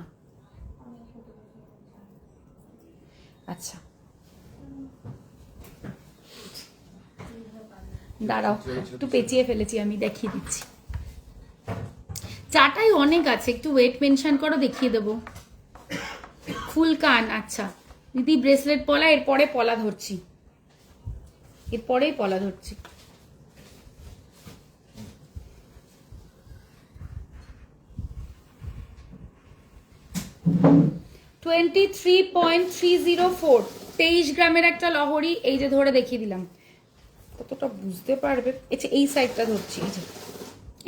আচ্ছা দাঁড়াও, একটু পেঁচিয়ে ফেলেছি, আমি দেখিয়ে দিচ্ছি। চাটাই অনেক আছে, একটু ওয়েট মেনশন করো, দেখিয়ে দেবো। ফুল কান, আচ্ছা দিদি ব্রেসলেট পলা, এরপরে পলা ধরছি, এরপরেই পলা ধরছি। $23.304, 23 গ্রামের একটা লহরি। এই যে ধরে দেখিয়ে দিলাম, কতটা বুঝতে পারবে। আচ্ছা এই সাইডটা ধরছি,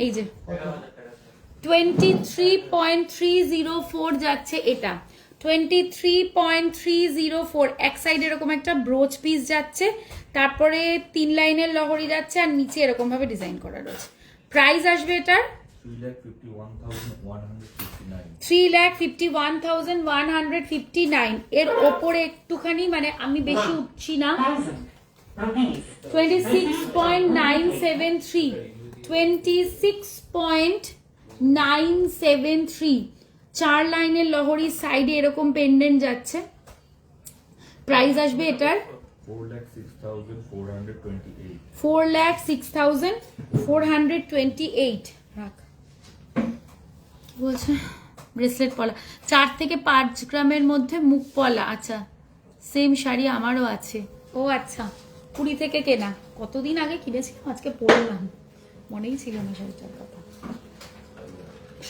এই যে 23.304 যাচ্ছে এটা, 23.304। এক সাইডে এরকম একটা ব্রোচ পিস যাচ্ছে, তারপরে 3 লাইনের লহরি যাচ্ছে, আর নিচে এরকম ভাবে ডিজাইন করা রয়েছে। প্রাইস আসবে এটার 3,51,159। এর ওপরে একটুখানি, মানে আমি বেশি উঠছি না, 26.973, 26.973। 4 লাইনের লহরি, সাইডে এরকম পেন্ডেন্ট যাচ্ছে। প্রাইস আসবে এটার 4,06,428। রাখ, কি বলছে? ব্রেসলেট পলা 4 থেকে 5 গ্রামের মধ্যে মুখ পলা। আচ্ছা সেম শাড়ি আমারও আছে। ও আচ্ছা, পুরী থেকে কেনা, কতদিন আগে কিনেছিলাম, আজকে পরলাম, মনেই ছিল না শাড়িটার কথা।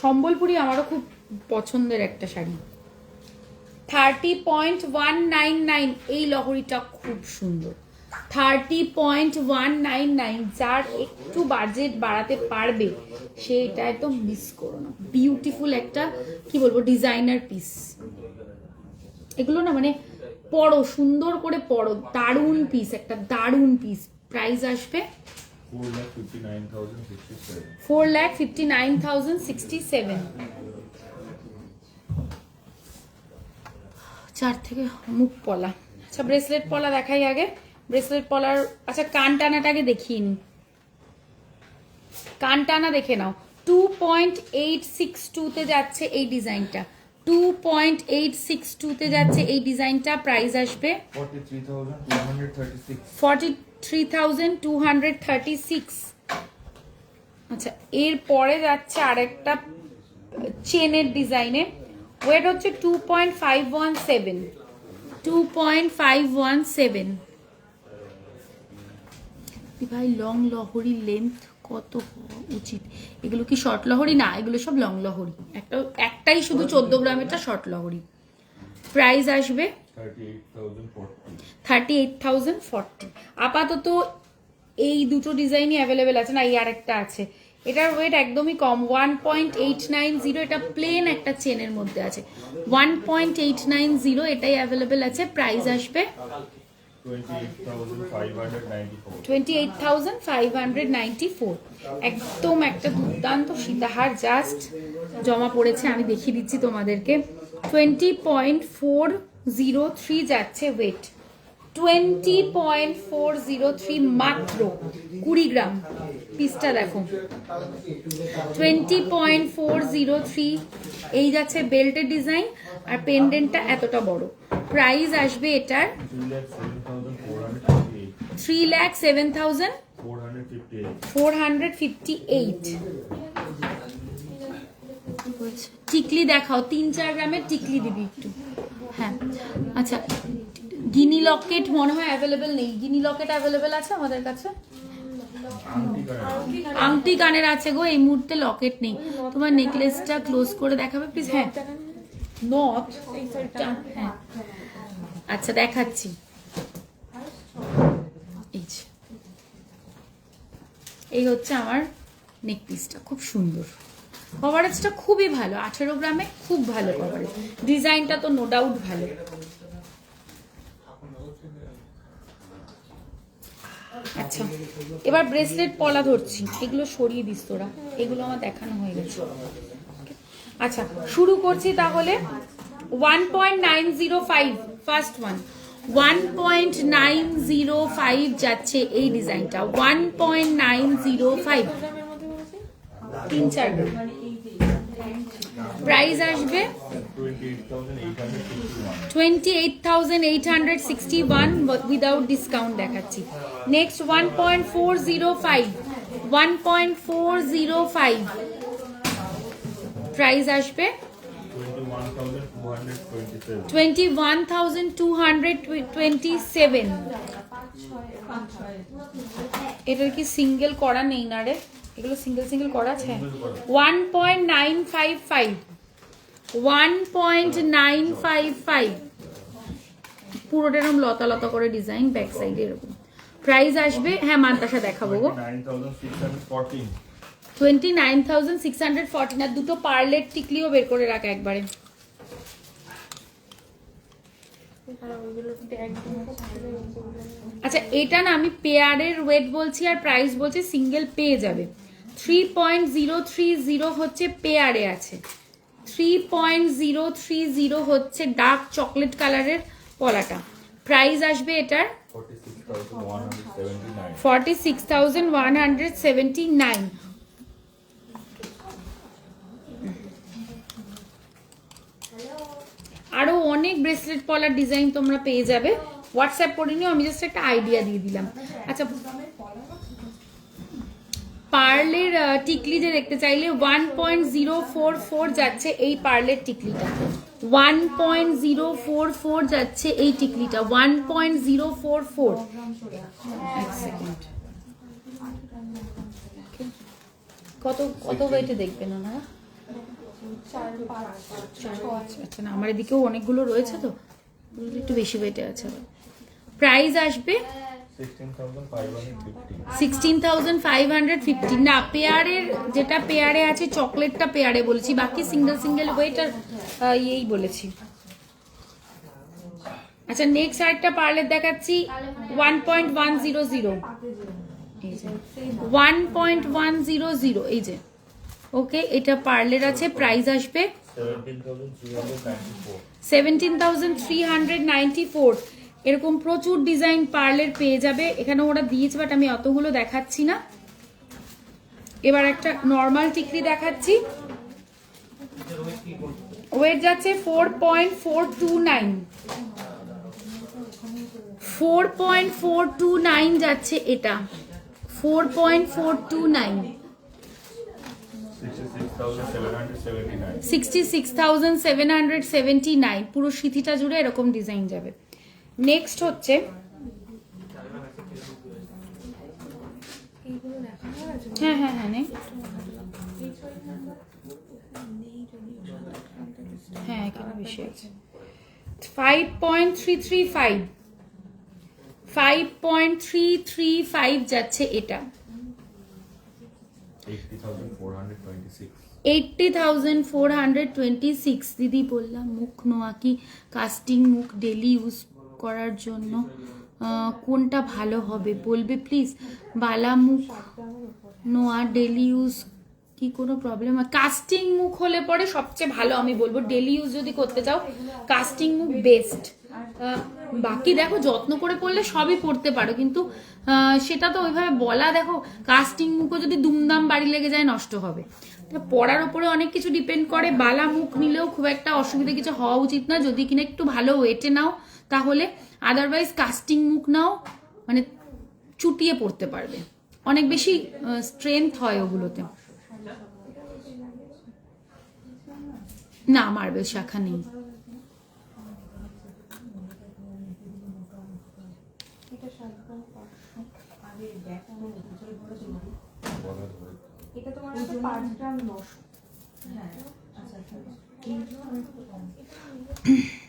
সম্বলপুরি আমারও খুব পছন্দের একটা শাড়ি। 30.199, এই লহরিটা খুব সুন্দর। 30.199, যার একটু বাজেট বাড়াতে পারবে সেটা একদম মিস করো না। বিউটিফুল একটা, কি বলবো, ডিজাইনার পিস। এগুলো না মানে পরো, সুন্দর করে পরো, দারুণ পিস, একটা দারুণ পিস। প্রাইস আসবে 4,59,067। 4 থেকে মুখ পলা। আচ্ছা ব্রেসলেট পলা দেখাই আগে। ব্রেসলেট পলার, আচ্ছা কান টানাটাকে দেখিয়ে নি, কান টানা দেখে নাও। 2.862 তে যাচ্ছে এই ডিজাইনটা, 2.862 তে যাচ্ছে এই ডিজাইনটা। প্রাইস আসবে 43,236। আচ্ছা এরপরে যাচ্ছে আরেকটা চেনের ডিজাইনে, ওয়েট হচ্ছে 2.517, 2.517। ভাই লং লহরি লেন্থ কত উচিত? এগুলো কি শর্ট লহরি? না, এগুলো সব লং লহরি। একটাই শুধু 14 গ্রামেরটা শর্ট লহরি। প্রাইস আসবে 38,040। আপাতত এই দুটো ডিজাইনই অ্যাভেলেবেল আছে, না এই আরেকটা আছে। এটার ওয়েট একদমই কম, 1.890। এটা প্লেন একটা চেনের মধ্যে আছে, 1.890, এটাই অ্যাভেলেবেল আছে। প্রাইস আসবে 28,594। একদম একটা দুর্দান্ত সীতাহার জাস্ট জমা পড়েছে, আমি দেখিয়ে দিচ্ছি তোমাদেরকে। 20.403 যাচ্ছে ওয়েট, 20.403, মাত্র 20 গ্রাম। পিসটা দেখো, 20.403। এই যাচ্ছে বেল্টের ডিজাইন, আর পেন্ডেন্টটা এতটা বড়। প্রাইস আসবে এটার 3,07,458। টিকলি দেখাও, 3-4 গ্রামের টিকলি দিবি একটু। হ্যাঁ আচ্ছা, গিনি লকেট মনে হয় অ্যাভেলেবেল নেই। গিনি লকেট অ্যাভেলেবেল আছে আমাদের কাছে? আংটি কানের আছে গো, এই মুহূর্তে লকেট নেই। তোমার নেকলেসটা ক্লোজ করে দেখাবে প্লিজ? হ্যাঁ নট, হ্যাঁ আচ্ছা দেখাচ্ছি। এই হচ্ছে আমার নেক পিসটা, খুব সুন্দর। কভারেজটা খুবই ভালো, 18 গ্রামে খুব ভালো কভারেজ। ডিজাইনটা তো নো ডাউট ভালো। আচ্ছা এবার ব্রেসলেট পলা ধরছি, এগুলো সরিয়ে দিস তোরা, এগুলো আমার দেখানো হয়ে গেছে। আচ্ছা শুরু করছি তাহলে। 1.905, ফার্স্ট ওয়ান 1.905 যাচ্ছে এই ডিজাইনটা, 1.905। 3-4 গ্রাম, প্রাইস আসবে 28,861 উইদাউট ডিসকাউন্ট দেখাচ্ছি। নেক্সট 1.405 প্রাইস আসবে 21,227। এটার কি সিঙ্গেল করা নেই না রে? এগুলো সিঙ্গেল সিঙ্গেল করা আছে। 1.955 পুরোটা এরকম লতা লতা করে ডিজাইন, ব্যাক সাইডে এরকম। প্রাইস আসবে, হ্যাঁ মান্তাসা দেখাবো গো, 29,614। আর দুটো পার্লের টিকলিও বের করে রাখা একবারে। আচ্ছা এটা না আমি পেয়ারের ওয়েট বলছি আর প্রাইস বলছি, সিঙ্গেল পেয়ে যাবে। 3.030 হচ্ছে পেয়ারে আছে, 3.030 হচ্ছে ডার্ক চকলেট কালারের পলাটা। প্রাইস আসবে এটার 46,179। আরো অনেক ব্রেসলেট পলার ডিজাইন তোমরা পেয়ে যাবে। হোয়াটসঅ্যাপ করে নিও, আমি জাস্ট একটা আইডিয়া দিয়ে দিলাম। আচ্ছা পার্লের টিকলি যে দেখতে চাইলে 1.044 যাচ্ছে এই পার্লের টিকলিটা, 1.044 যাচ্ছে এই টিকলিটা, 1.044। এক সেকেন্ড, কত কত ওয়েটে দেখবেন ওনারা? আচ্ছা না আমার এদিকেও অনেকগুলো রয়েছে তো একটু বেশি ওয়েটে আছে। প্রাইস আসবে 16,550। না পেয়ারের যেটা পেয়ারে আছে চকলেটটা পেয়ারে বলেছি, বাকি সিঙ্গেল সিঙ্গেল ওয়েট আর এই বলেছি। আচ্ছা নেক্সট আরেকটা পার্লের দেখাচ্ছি 1.100, 1.100 এই যে। ওকে এটা পার্লের আছে, প্রাইস আসবে 17,394। এরকম প্রচুর ডিজাইন পার্লের পেয়ে যাবে এখানে, ওরা দিয়েছে বাট আমি অতগুলো দেখাচ্ছি না। এবার একটা নর্মাল টিকলি দেখাচ্ছি, ওয়েট যাচ্ছে 4.429, 4.429 যাচ্ছে এটা, 4.429, 66,779। পুরো সিথিটা জুড়ে এরকম ডিজাইন যাবে। নেক্সট হচ্ছে হ্যাঁ হ্যাঁ হ্যাঁ হ্যাঁ এখানে বেশি আছে। 5.335 যাচ্ছে এটা, 80,426। দিদি বললাম মুখ নোয়া কি কাস্টিং মুখ ডেলি ইউজ করার জন্য কোনটা ভালো হবে বলবে প্লিজ? বালা মুখ নোয়া ডেলি ইউজ কি কোনো প্রবলেম? কাস্টিং মুখ হলে পরে সবচেয়ে ভালো আমি বলবো, ডেলি ইউজ যদি করতে চাও কাস্টিং মুখ বেস্ট। বাকি দেখো যত্ন করে পড়লে সবই পড়তে পারো, কিন্তু সেটা তো ওইভাবে বলা, দেখো কাস্টিং মুখও যদি দুমদাম বাড়ি লেগে যায় নষ্ট হবে। পড়ার উপরে অনেক কিছু ডিপেন্ড করে। বালা মুখ নিলেও খুব একটা অসুবিধা কিছু হওয়া উচিত না, যদি কিনা একটু ভালো ওয়েটে নাও তাহলে। আদারওয়াইজ কাস্টিং মুখ নাও মানে চুটিয়ে পড়তে পারবে, অনেক বেশি স্ট্রেংথ হয় ওগুলোতে। না মার্বেল শাখা নেই। এটা তোমার 5 গ্রাম 900। হ্যাঁ আচ্ছা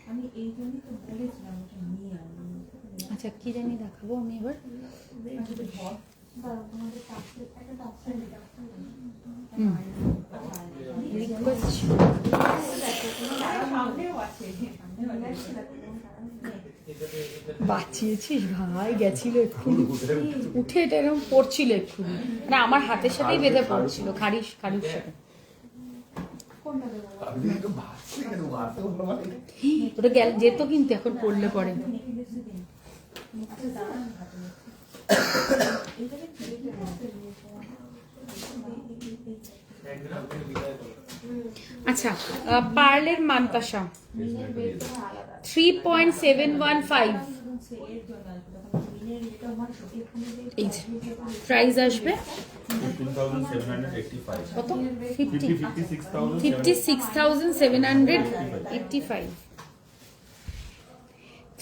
আমি এই জন্যই তো বলেছিলাম ওটা নিয়ে আসবো। আচ্ছা কি জানি দেখাবো আমি এবার। বাঁচিয়েছিস ভাই, গেছিল এক্ষুনি উঠে, এটা এরকম পড়ছিল এক্ষুনি, মানে আমার হাতের সাথেই বেঁধে পড়ছিল খারিশ সাথে। ওটা গেল যেত কিন্তু এখন পড়লে পরে। আচ্ছা পার্লের মান্তাসা মিনের রেটটা আলাদা 3.715 সেলের জন্য আসবে তখন মিনের রেটটা আমার সত্যি এখানে এই যে প্রাইস আসবে 15,785. কত 56,785. 56,785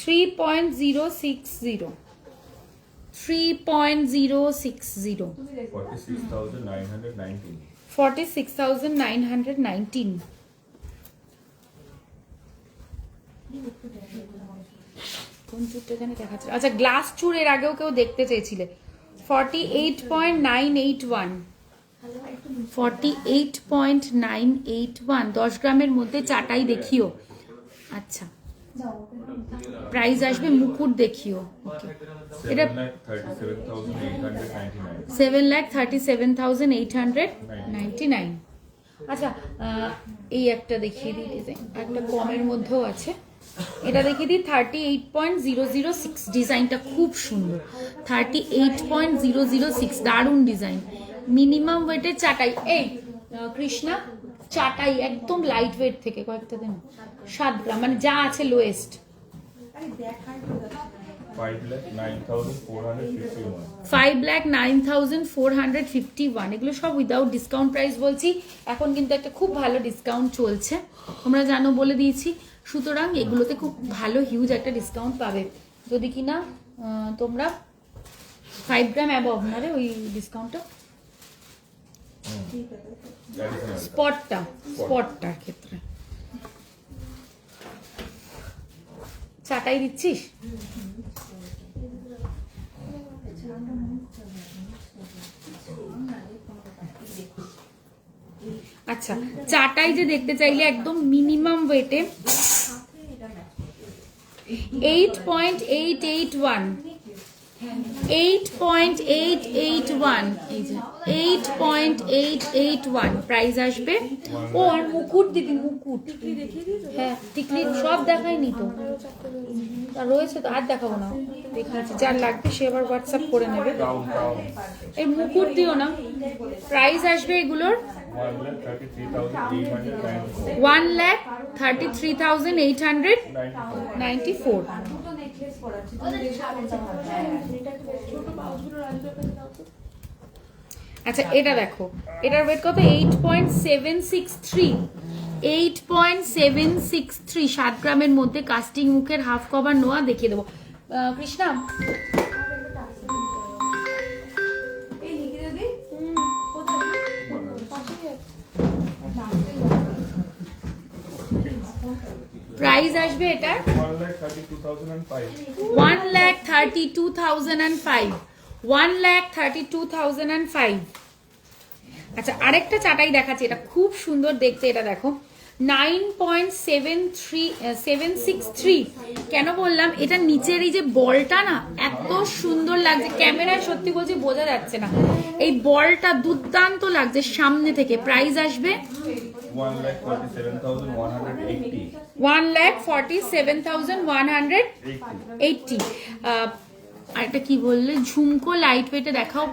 3.060 46,919. 46,919 কোন চুরটা জানি দেখাচ্ছে আচ্ছা গ্লাস চুর এর আগেও কেউ দেখতে চেয়েছিলে 48.981 48.981 10 গ্রামের মধ্যে চাটাই দেখিও আচ্ছা প্রাইস আসবে মুকুট দেখিও ওকে এটা 7,37,899 আচ্ছা এই একটা দেখিয়ে দিই ডিজাইন একটা কমের মধ্যেও আছে এটা দেখিয়ে দিই 38.006 ডিজাইনটা খুব সুন্দর 38.006 দারুণ ডিজাইন মিনিমাম ওয়েটের চাটাই এই কৃষ্ণা চাটাই একদম লাইট ওয়েট থেকে কয়েকটা দিন 7 গ্রাম মানে যা আছে লোয়েস্ট আরে দেখাই তো যাচ্ছে না 5,09,451. 5,09,451 এগুলো সব উইদাউট ডিসকাউন্ট প্রাইস বলছি এখন কিন্তু একটা খুব ভালো ডিসকাউন্ট চলছে তোমরা জানো বলে দিয়েছি সুতরাং এগুলোতে খুব ভালো হিউজ একটা ডিসকাউন্ট পাবে যদি কিনা তোমরা 5 গ্রাম অ্যাবভ না রে ওই ডিসকাউন্টটা স্পটটার ক্ষেত্রে চাটাই দিচ্ছিস আচ্ছা চাটাই যে দেখতে চাইলে একদম মিনিমাম ওয়েটে 8.881 8.881 এই যে 8.881 প্রাইস আসবে ও আর মুকুট দিদি মুকুট হ্যাঁ টিকলি সব দেখাইনি তো আর রয়েছে তো আর দেখাবো না দেখাচ্ছি যার লাগবে সে আবার হোয়াটসঅ্যাপ করে নেবে এই মুকুট দিও না প্রাইস আসবে এগুলোর 1,33,894 আচ্ছা এটা দেখো এটার ওয়েট কত 8.763 8.763 7 গ্রামের মধ্যে কাস্টিং মুখের হাফ কভার নোয়া দেখিয়ে দেবো কৃষ্ণা এই লিখে দিদি প্রাইস আসবে এটার 1,32,005 1,32,005 আচ্ছা আরেকটা চাটাই দেখাচ্ছি এটা খুব সুন্দর দেখতে এটা দেখো 9.763 কেন বললাম এটা নিচের এই যে বলটা না এত সুন্দর লাগছে ক্যামেরায় সত্যি বলছি বোঝা যাচ্ছে না এই বলটা দুর্দান্ত লাগছে সামনে থেকে প্রাইস আসবে 1,47,180 আর এটা কি বললে ঝুমকো লাইট ওয়েটে দেখাও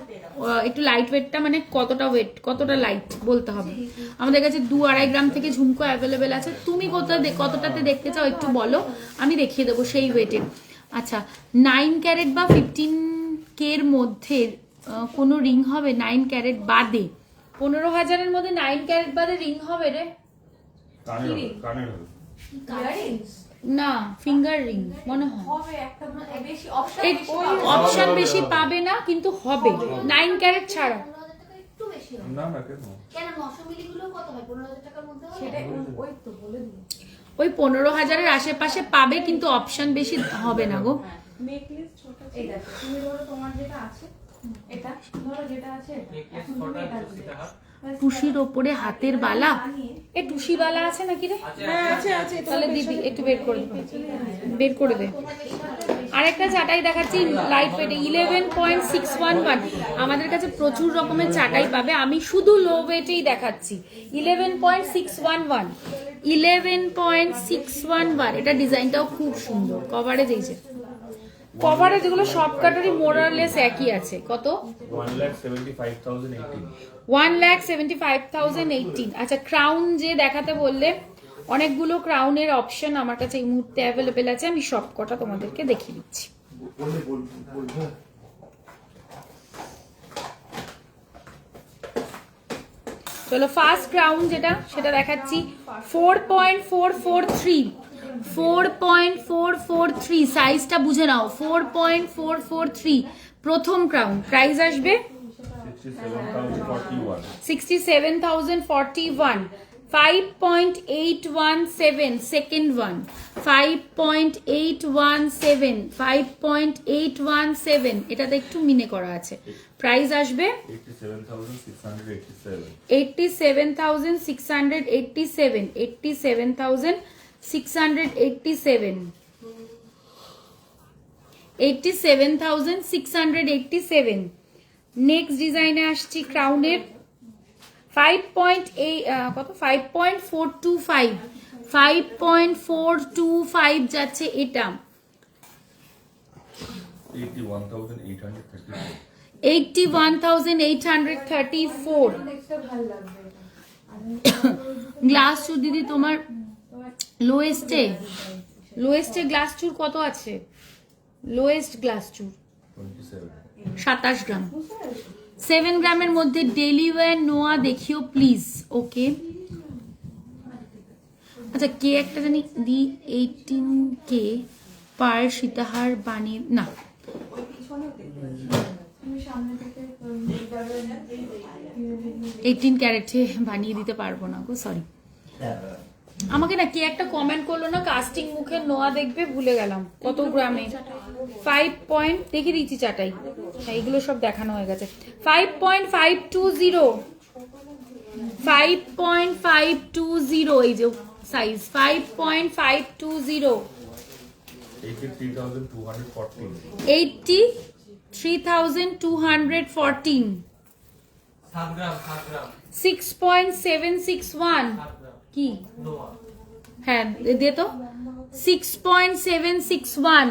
একটু লাইট ওয়েটটা মানে কতটা ওয়েট কতটা লাইট বলতে হবে আমাদের কাছে 2-2.5 গ্রাম থেকে ঝুমকো অ্যাভেলেবেল আছে তুমি কতটাতে দেখতে চাও একটু বলো আমি দেখিয়ে দেবো সেই ওয়েটে আচ্ছা 9 ক্যারেট বা 15K এর মধ্যে কোনো রিং হবে 9 ক্যারেট বাদে 15,000-এর মধ্যে 9 ক্যারেট বাদে রিং হবে রে না ফিঙ্গার রিং মনে হয় হবে একটা বেশি অপশন বেশি পাবে না কিন্তু হবে 9 ক্যারেট ছাড়া একটু বেশি হয় না না কেন কেন 900 মিলি গুলো কত হয় 15,000 টাকার মধ্যে হয় সেটা ওই তো বলে দিই ওই 15,000-এর আশেপাশে পাবে কিন্তু অপশন বেশি হবে না গো নেকলেস ছোট এই দেখো তুমি ধরো তোমার যেটা আছে এটা ধরো যেটা আছে নেকলেস এখন ছটা তুমি এটা টুসি দিলে। টাকা টুসির ওপরে হাতের বালা এ টুসি বালা আছে নাকি রে আছে তাহলে দিদি একটু বের করে দে আরেকটা চাটাই দেখাচ্ছি লাইট ওয়েটে 11.611 আমাদের কাছে প্রচুর রকমের চাটাই পাবে আমি শুধু লো ওয়েটেই দেখাচ্ছি 11.611 11.611 এটা ডিজাইনটাও খুব সুন্দর কভারেজ এই যে কভারেজ যেগুলো সব কাটারই মোরালেস একই আছে কত 1,75,018 1,75,018। আচ্ছা ক্রাউন যে দেখাতে বললে, অনেকগুলো ক্রাউনের অপশন আমার কাছে এই মুহূর্তে অ্যাভেলেবেল আছে, আমি সব কটা তোমাদেরকে দেখিয়ে দিচ্ছি। চলো ফার্স্ট ক্রাউন যেটা সেটা দেখাচ্ছি 4.443 4.443 সাইজটা বুঝে নাও 4.443 প্রথম ক্রাউন প্রাইস আসবে 67,041 5.817 second one 5.817 এটাতে একটু মিনে করা আছে প্রাইস আসবে 87,687 নেক্সট ডিজাইনে আসছি ক্রাউনের 5.425 যাচ্ছে এটা 81,834 গ্লাস চুর দিদি তোমার লোয়েস্টে গ্লাস চুর কত আছে? লোয়েস্ট গ্লাস চুর 27 গ্রাম 7 গ্রামের মধ্যে ডেলি ওয়্যার নোয়া দেখিও প্লিজ। ওকে আচ্ছা কে একটা জানি দি 18K পার সীতাহার বানিয়ে না 18 ক্যারেটে বানিয়ে দিতে পারবো না গো, সরি। আমাকে না কে একটা কমেন্ট করলো না কাস্টিং মুখের নোয়া দেখবে, ভুলে গেলাম কত গ্রামে 5 পয়েন্ট দেখে দিচ্ছি চাটাই, এইগুলো সব দেখানো হয়ে গেছে। 5.520 এই যে সাইজ 5.520 83,214 7 গ্রাম 6.761 কি হ্যাঁ দে তো 6.761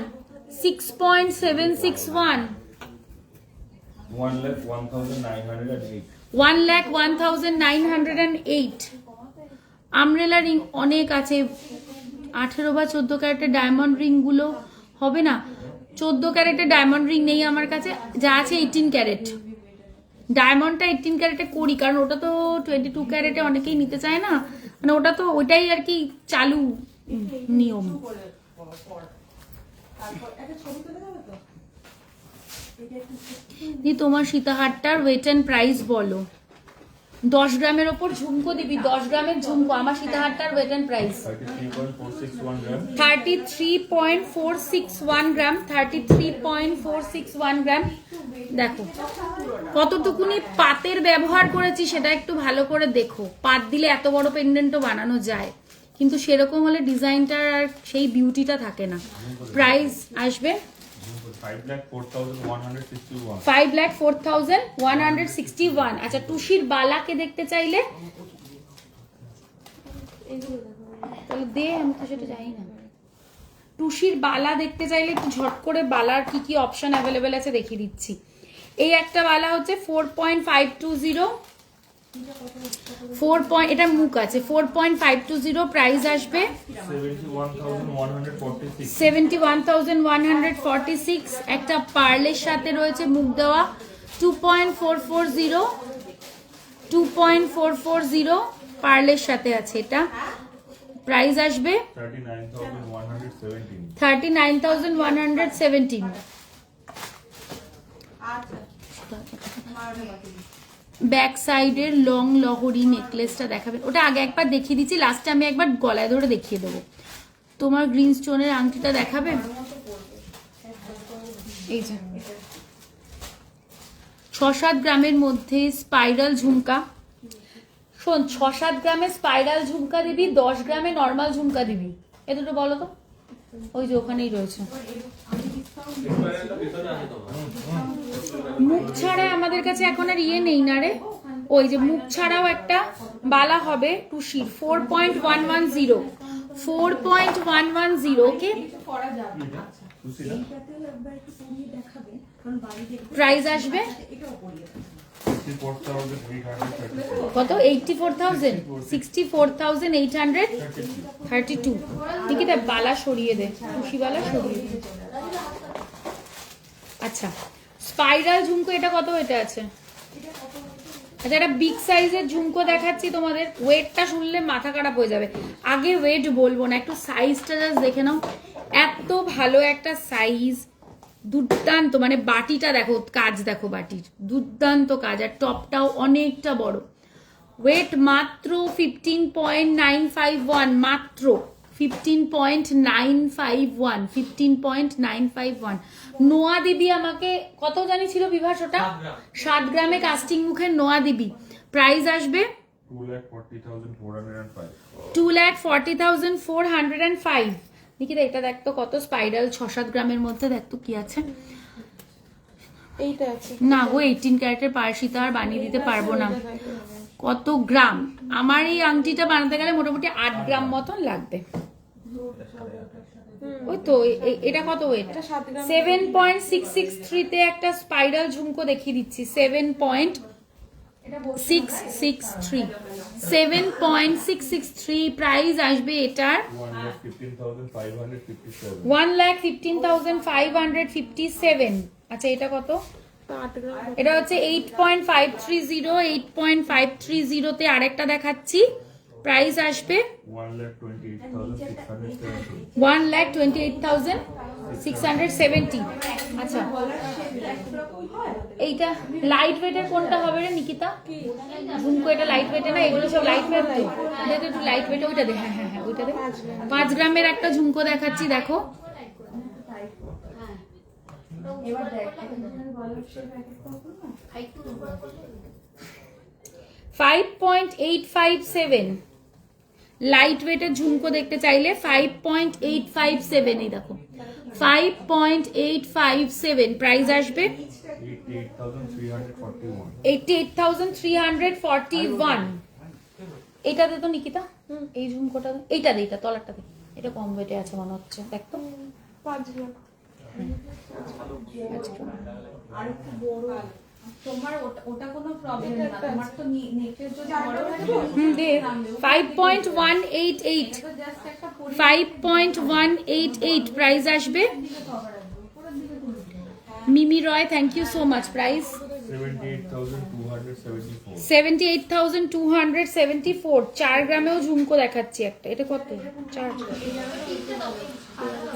1,01,908 আমব্রেলা রিং অনেক আছে 18 বা 14 ক্যারেটের ডায়মন্ড রিং গুলো হবে না, 14 ক্যারেটের ডায়মন্ড রিং নেই আমার কাছে, যা আছে 18 ক্যারেট। ডায়মন্ডটা 18 ক্যারেটে করি কারণ ওটা তো 22 ক্যারেটে অনেকেই নিতে চায় না, মানে ওটা তো ওইটাই আর কি চালু নিয়ম। তোমার সীতাহারটার ওয়েট এন্ড প্রাইস বলো। 10 গ্রামের ওপর ঝুমকো দিবি, 10 গ্রামের ঝুমকো, আমার সীতাহারটার ওয়েট এন্ড প্রাইস 33.461 গ্রাম 33.461 গ্রাম। দেখো কতটুকুনি পাতের ব্যবহার করেছি সেটা একটু ভালো করে দেখো, পাত দিলে এত বড় পেন্ডেন্টও বানানো যায়, কিন্তু সেরকম হলে ডিজাইনটার আর সেই বিউটিটা থাকে না। প্রাইস আসবে 5,04,161। আচ্ছা টুসির বালাকে দেখতে চাইলে তাহলে দে, আমি তো সেটা জানি না। টুসির বালা দেখতে চাইলে একটু ঝট করে বালার কি কি অপশন অ্যাভেলেবেল আছে দেখিয়ে দিচ্ছি। এই একটা বালা হচ্ছে 4.520 এটা মুখ আছে 4.520 প্রাইস আসবে 71,146। একটা পার্লের সাথে রয়েছে মুখ দেওয়া 2.440 পার্লের সাথে আছে, এটা প্রাইস আসবে 39,117। ব্যাক সাইডের লং লহরি নেকলেসটা দেখাবেন, ওটা আগে একবার দেখিয়ে দিচ্ছি, লাস্টে আমি একবার গলায় ধরে দেখিয়ে দেবো। তোমার গ্রিন স্টোনের আংটিটা দেখাবে, এই যে 6-7 গ্রামের মধ্যে স্পাইরাল ঝুমকা। শোন 6-7 গ্রামে স্পাইরাল ঝুমকা দিবি, 10 গ্রামে নর্মাল ঝুমকা দিবি, এ দুটো বলো তো, ওই যে ওখানেই রয়েছে। মুখ ছাড়া আমাদের কাছে এখন আর ইয়ে নেই না রে, ওই যে মুখ ছাড়াও একটা বালা হবে টুসির 4.110 ওকে। প্রাইস আসবে 64,834. কত? 84,000, 64,832। নিকিতা বালা সরিয়ে দে, খুশি বালা সরিয়ে দে। আচ্ছা, স্পাইরাল ঝুমকো এটা কত? এটা আছে। আচ্ছা, একটা বিগ সাইজের ঝুমকো দেখাচ্ছি তোমাদের। ওয়েটটা শুনলে মাথা খারাপ হয়ে যাবে। আগে ওয়েট বলবো না, একটু সাইজটা জাস্ট দেখে নাও। এত ভালো একটা সাইজ, দুর্দান্ত। মানে বাটিটা দেখো, কাজ দেখো বাটির, দুর্দান্ত কাজ। আর টপটাও অনেকটা বড়। ওয়েট মাত্র 15.951, মাত্র 15.951, 15.951। নোয়া দিবি আমাকে কত জানিছিল বিভাস ওটা? 7 গ্রামে কাস্টিং মুখের নোয়া দিবি। প্রাইস আসবে 2,40,405. 2,40,405। নিকিতা এটা দেখ তো কত স্পাইরাল, 6-7 গ্রামের মধ্যে। দেখ তো কি আছে। এইটা আছে না গো, 18 ক্যারেটের পারসিতা আর বানিয়ে দিতে পারবো না। কত গ্রাম? আমার এই আংটিটা বানাতে গেলে মোটামুটি 8 গ্রাম মতন লাগবে। ওই তো এটা কত ওয়েট? 7.663 তে একটা স্পাইরাল ঝুমকো দেখিয়ে দিচ্ছি। 7.663 প্রাইস আসবে এটার 1,15,557. 1,15,557। আচ্ছা, এটা কত? 8 গ্রাম। এটা হচ্ছে 8.530। 8.530 তে আরেকটা দেখাচ্ছি। প্রাইস আসবে 1,28,670. 1,28,670। আচ্ছা, এইটা লাইট ওয়েটের কোনটা হবে রে নিকিতা? ঝুমকো এটা লাইট ওয়েটে না? এগুলো সব লাইট ওয়েট তো। এটা তো একটু লাইট ওয়েটে। ওইটা দে, হ্যাঁ হ্যাঁ হ্যাঁ, ওইটা দে। 5 গ্রামের একটা ঝুমকো দেখাচ্ছি, দেখো। এবার দেখ একটু উপরে করলে 5.857। লাইট ওয়েটের ঝুমকো দেখতে চাইলে 5.857। এই দেখো, 5.857 প্রাইস আসবে 88,341. 88,341। এটাতে তো নিকিতা, এই ঝুমকোটা এইটা দে, এইটা তলারটা দে। এটা কম ওয়েটে আছে মনে হচ্ছে, দেখ তো। 5 গ্রাম। আচ্ছা, তোমার ওটা কোনো প্রবলেম না, তোমার তো নেকের যদি বড় থাকে দে। 5.188, জাস্ট একটা 5.188 প্রাইস আসবে। Mimi Roy, thank you so much. Price 78,274. 78,274। 4 গ্রামেও ঝুমকো দেখাচ্ছি একটা। এটা কত? 4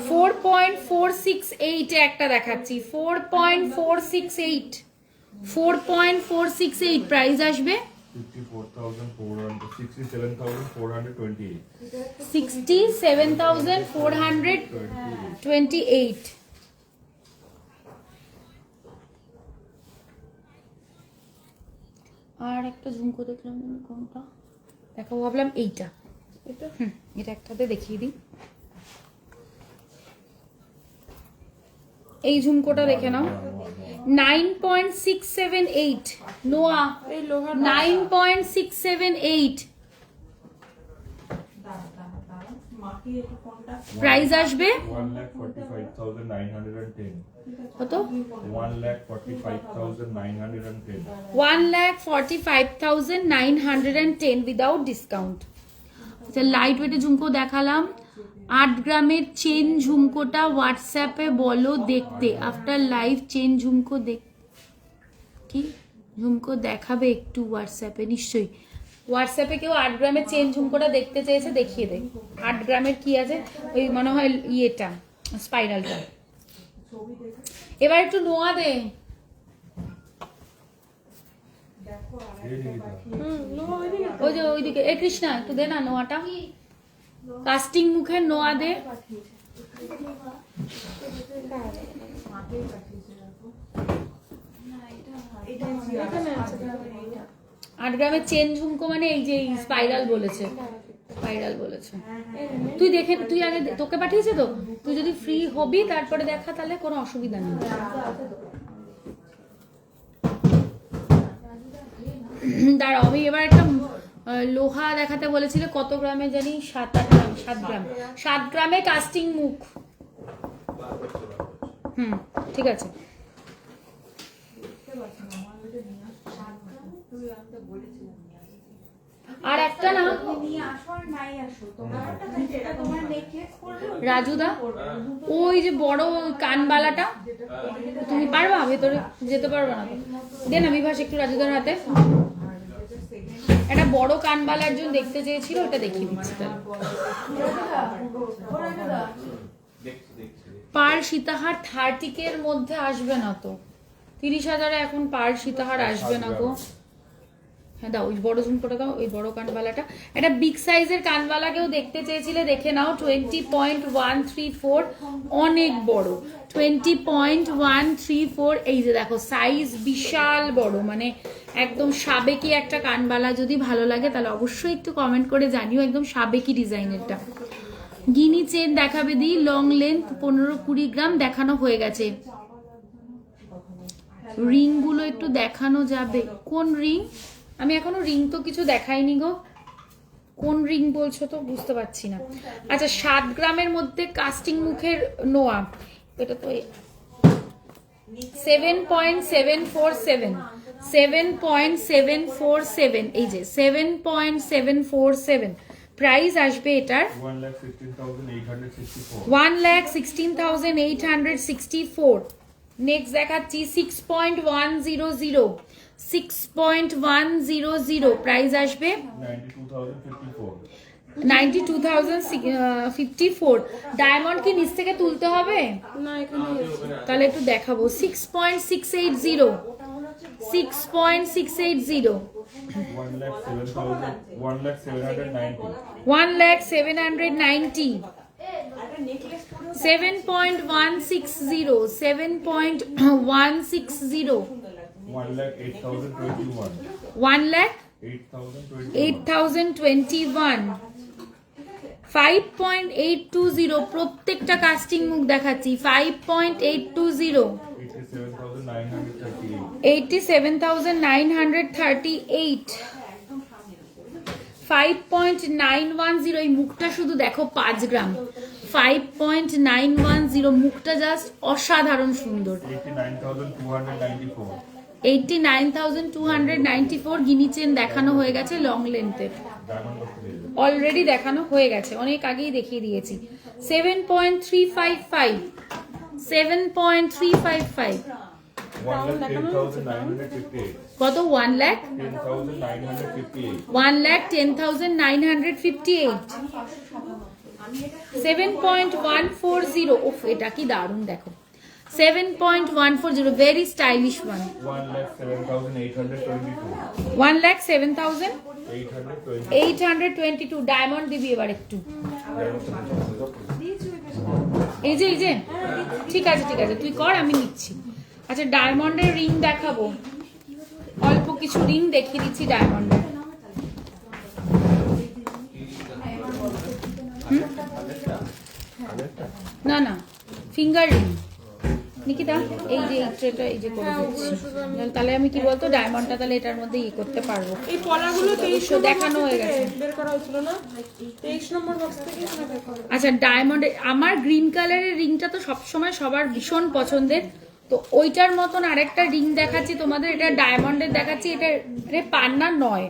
4.468 এ একটা দেখাচ্ছি। 4.468, 4.468 প্রাইস আসবে 67,428. 67,428। আর একটা ঝুমকো দেখলাম, কোনটা দেখাবো ভাবলাম, এইটা। এটা একটাতে দেখিয়ে দিই। এই ঝুমকোটা দেখে নাও। 9.678 নোয়া, এই লোহার 9.678 প্রাইস আসবে 1,45,910. কত? 1,45,910. 1,45,910 উইদাউট ডিসকাউন্ট। আচ্ছা, লাইট ওয়েটে ঝুমকো দেখালাম। 8 গ্রামের চেন ঝুমকোটা হোয়াটসঅ্যাপে বলো দেখতে। আফটার লাইভ চেন ঝুমকো কি ঝুমকো দেখাবে একটু হোয়াটসঅ্যাপে? নিশ্চয়ই। হোয়াটসঅ্যাপে কেউ 8 গ্রামের চেন ঝুমকোটা দেখতে চেয়েছে, দেখিয়ে দে। 8 গ্রামের কি আছে? ওই মনে হয় ইয়েটা, স্পাইরালটা। এবার একটু নোয়া দে। ওই যে ওইদিকে, এ কৃষ্ণা একটু দে না নোয়াটা। কাস্টিং মুখের নোয়া দে। 8 গ্রামের চেন ঝুমকো মানে এই যে স্পাইরাল বলেছে, স্পাইরাল বলেছে। তুই দেখে, তুই আগে তোকে পাঠিয়েছে তো, তুই যদি ফ্রি হবি তারপরে দেখা, তাহলে কোনো অসুবিধা নেই। দাঁড়াও, আমি এবার একটা লোহা দেখাতে বলেছিল। কত গ্রামে জানি? 7 গ্রাম। 7 গ্রামে কাস্টিং মুখ। ঠিক আছে। আর একটা না তুমি নিয়ে আসো আর নাই আসো তোমার নেকলেস পরবে রাজুদা, ওই যে বড় কানবালাটা তুমি পারবা? ভেতরে যেতে পারবা না তো? দে না বিভাস একটু রাজুদার হাতে। একটা বড় কানবালা একজন দেখতে চেয়েছিল, ওটা দেখিয়ে দিচ্ছি তাহলে। পার সীতাহার 30K এর মধ্যে আসবে না তো, 30,000-এ এখন পার সীতাহার আসবে না গো। হ্যাঁ দাও, ওই বড় জুম করে দাও, ওই বড় কানবালাটা। একটা বিগ সাইজের কানবালা কেউ দেখতে চেয়েছিলে, দেখে নাও। 20.134, অনেক বড়। 20.134, এই যে দেখো সাইজ বিশাল বড়, মানে একদম সাবেকি একটা কানবালা। যদি ভালো লাগে তাহলে অবশ্যই একটু কমেন্ট করে জানিও, একদম সাবেকি ডিজাইনেরটা। গিনি চেন দেখাবে দি, লং লেন্থ 15-20 গ্রাম দেখানো হয়ে গেছে। রিং গুলো একটু দেখানো যাবে? কোন রিং? আমি এখনো রিং তো কিছু দেখাইনি গো। কোন রিং বলছো তো বুঝতে পারছি না। আচ্ছা, 7 গ্রামের মধ্যে কাস্টিং মুখের নোয়া, এটা তো 7.747, 7.747, এই যে 7.747 প্রাইস আসবে এটার 1,16,864. 1,16,864। নেক্সট দেখাচ্ছি 6.100, 6.100 প্রাইস আসবে 92,054. 92,054। ডায়মন্ড কি নিচ থেকে তুলতে হবে? না, এখানে তাহলে একটু দেখাবো। 6.680, 6.680, 1,07,790. 1,790, 7.160, 7.160, 1,08,021. 1,08,021, 5.820, প্রত্যেকটা কাস্টিং মুখ দেখাচ্ছি। 5.820, 87,938, 5.910, এই মুখটা শুধু দেখো 5 গ্রাম। 5.910, মুখটা জাস্ট অসাধারণ সুন্দর। 89,294. 89,294, গিনি চেন দেখানো হয়ে গেছে লং লেন্থের, Diamond box দিয়ে দেবে. অলরেডি দেখানো হয়ে গেছে, অনেক আগেই দেখিয়ে দিয়েছি। 7.355, 7.355, 1,10,958. কত? 1,00,000, 10,958. 1,10,958, 7.140, ওফ এটা কি দারুণ দেখো। 7.140, ভেরি স্টাইলিশ ওয়ান। 1,07,822. 1,07,822, ডায়মন্ড দিবি এবার একটু। এই যে ঠিক আছে ঠিক আছে, তুই কর, আমি নিচ্ছি। আচ্ছা, ডায়মন্ডের রিং দেখাবো, অল্প কিছু রিং দেখিয়ে দিচ্ছি ডায়মন্ডের। না না, ফিঙ্গার রিং। নিকিতা, এই যে ট্রেটা এই যে করে দিচ্ছি, তাহলে আমি কি বলতো ডায়মন্ডটা তাহলে এটার মধ্যে ই করতে পারবো। এই পলাগুলো 23 তো দেখানো হয়ে গেছে। বের করা হয়েছিল না, 23 নম্বর বক্স থেকে এখানে বের করা। আচ্ছা, ডায়মন্ড, আমার গ্রিন কালারের রিংটা তো সবসময় সবার ভীষণ পছন্দের, তো ওইটার মতন আরেকটা রিং দেখাচ্ছি তোমাদের। এটা ডায়মন্ডের দেখাচ্ছি, এটা পান্না নয়,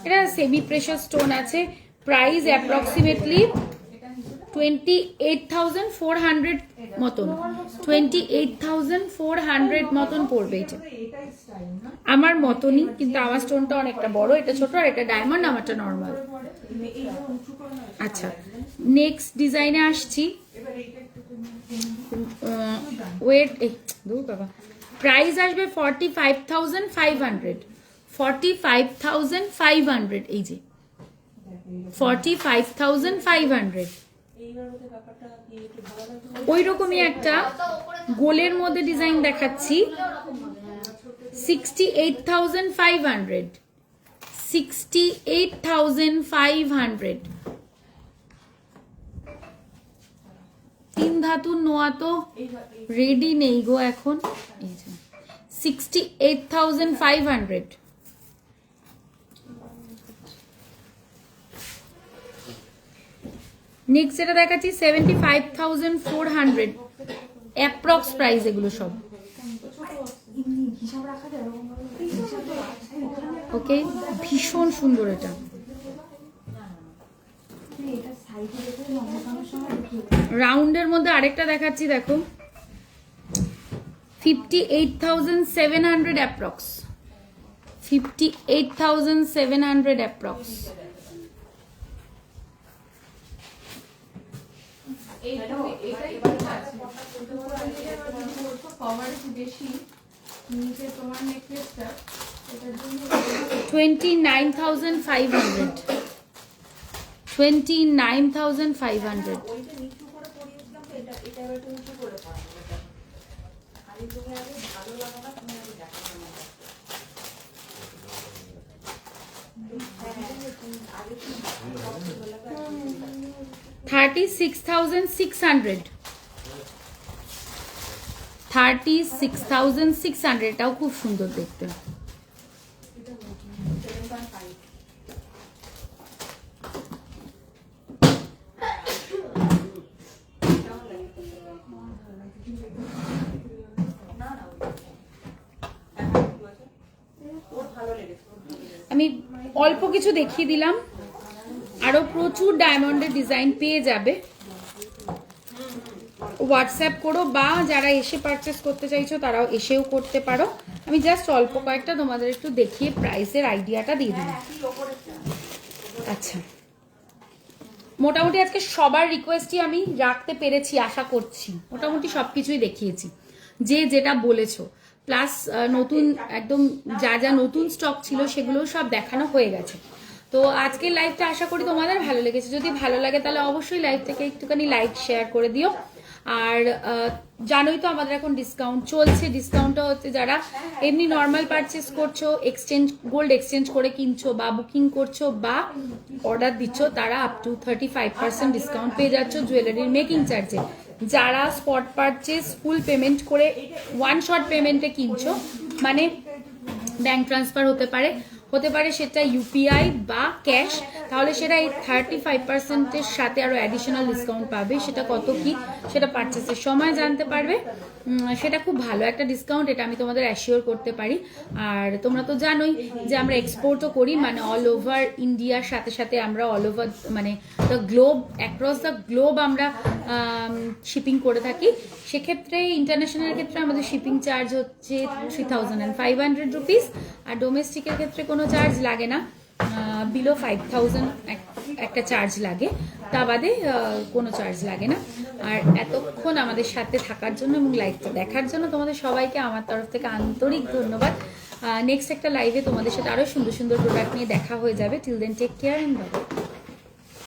এটা সেমি প্রেশার স্টোন আছে। প্রাইস অ্যাপ্রক্সিমেটলি 28,400 মতন, 28,400 মতন পড়বে এটা। আমার মতনই, কিন্তু আমার স্টোনটা অনেকটা বড়, এটা ছোট, আর এটা ডায়মন্ড, আমারটা নর্মাল। আচ্ছা, নেক্সট ডিজাইনে আসছি। ওয়েট, দূর বাবা। প্রাইস আসবে 45,500, 45,500, এই যে 45,500। ওই রকমই একটা গোলের মধ্যে ডিজাইন দেখাচ্ছি, 68,500, 68,500। 3 ধাতুর নোয়া তো রেডি নেই গো এখন। এই যে 68,500। নেক্সট যেটা দেখাচ্ছি 75,400, অ্যাপ্রক্স প্রাইস এগুলো সব। হিসাব রাখা যায় থেকে ভীষণ সুন্দর এটা। এটা সাইডে রেখে লম্বানোর সময় দেখিয়ে রাউন্ডের মধ্যে আরেকটা দেখাচ্ছি, দেখো 58,700 অ্যাপ্রক্স, 58,700 অ্যাপ্রক্স। কভারেজ বেশি নিচে তোমার নেকলেসটা, এটার জন্য 29,500, 29,500। ওইটা নিচু করে পরিয়েছিলাম তো, এটা এটা এবার একটু নিচু করে পড়াবো। খালি তুমি আগে ভালো লাগো না, তুমি আগে দেখো না। আগে কি ভালো লাগে 36,600, 36,600, এটাও খুব সুন্দর দেখতে। আমি অল্প কিছু দেখিয়ে দিলাম, আরো প্রচুর ডায়মন্ডের ডিজাইন পেয়ে যাবে। হোয়াটসঅ্যাপ করো বা যারা এসে পারচেস করতে চাইছো তারাও এসেও করতে পারো। আমি জাস্ট অল্প কয়েকটা তোমাদের একটু দেখিয়ে প্রাইসের আইডিয়াটা দিয়ে দিলাম। আচ্ছা, মোটামুটি আজকে সবার রিকোয়েস্টই আমি রাখতে পেরেছি আশা করছি। মোটামুটি সবকিছুই দেখিয়েছি যে যেটা বলেছো, প্লাস নতুন একদম যা যা নতুন স্টক ছিল সেগুলো সব দেখানো হয়ে গেছে। তো আজকের লাইভটা আশা করি তোমাদের ভালো লেগেছে। যদি ভালো লাগে তাহলে অবশ্যই লাইভটাকে একটুখানি লাইক শেয়ার করে দিও। আর জানোই তো আমাদের এখন ডিসকাউন্ট চলছে। ডিসকাউন্টটা হচ্ছে যারা এমনি নর্মাল পারচেস করছো, এক্সচেঞ্জ গোল্ড এক্সচেঞ্জ করে কিনছো বা বুকিং করছো বা অর্ডার দিচ্ছ, তারা আপ টু 35% ডিসকাউন্ট পেয়ে যাচ্ছ জুয়েলারির মেকিং চার্জে। যারা স্পট পারচেস ফুল পেমেন্ট করে ওয়ান শট পেমেন্টে কিনছো, মানে ব্যাংক ট্রান্সফার হতে পারে সেটা ইউপিআই বা ক্যাশ, তাহলে সেটা এই 35%-এর সাথে আরো অ্যাডিশনাল ডিসকাউন্ট পাবে। সেটা কত কি সেটা পারচেসের সময় জানতে পারবে। সেটা খুব ভালো একটা ডিসকাউন্ট, এটা আমি তোমাদের অ্যাসিওর করতে পারি। আর তোমরা তো জানোই যে আমরা এক্সপোর্টও করি, মানে অল ওভার ইন্ডিয়ার সাথে সাথে আমরা অল ওভার মানে the globe, across the globe আমরা শিপিং করে থাকি। সেক্ষেত্রে ইন্টারন্যাশনাল ক্ষেত্রে আমাদের শিপিং চার্জ হচ্ছে 3,500 রুপিস, আর ডোমেস্টিকের ক্ষেত্রে কোনো চার্জ লাগে না, বিলো 5,000 একটা চার্জ লাগে, তা বাদে কোনো চার্জ লাগে না। আর এতক্ষণ আমাদের সাথে থাকার জন্য এবং লাইভটা দেখার জন্য তোমাদের সবাইকে আমার তরফ থেকে আন্তরিক ধন্যবাদ। নেক্সট একটা লাইভে তোমাদের সাথে আরও সুন্দর সুন্দর প্রোডাক্ট নিয়ে দেখা হয়ে যাবে। Till then take care and by.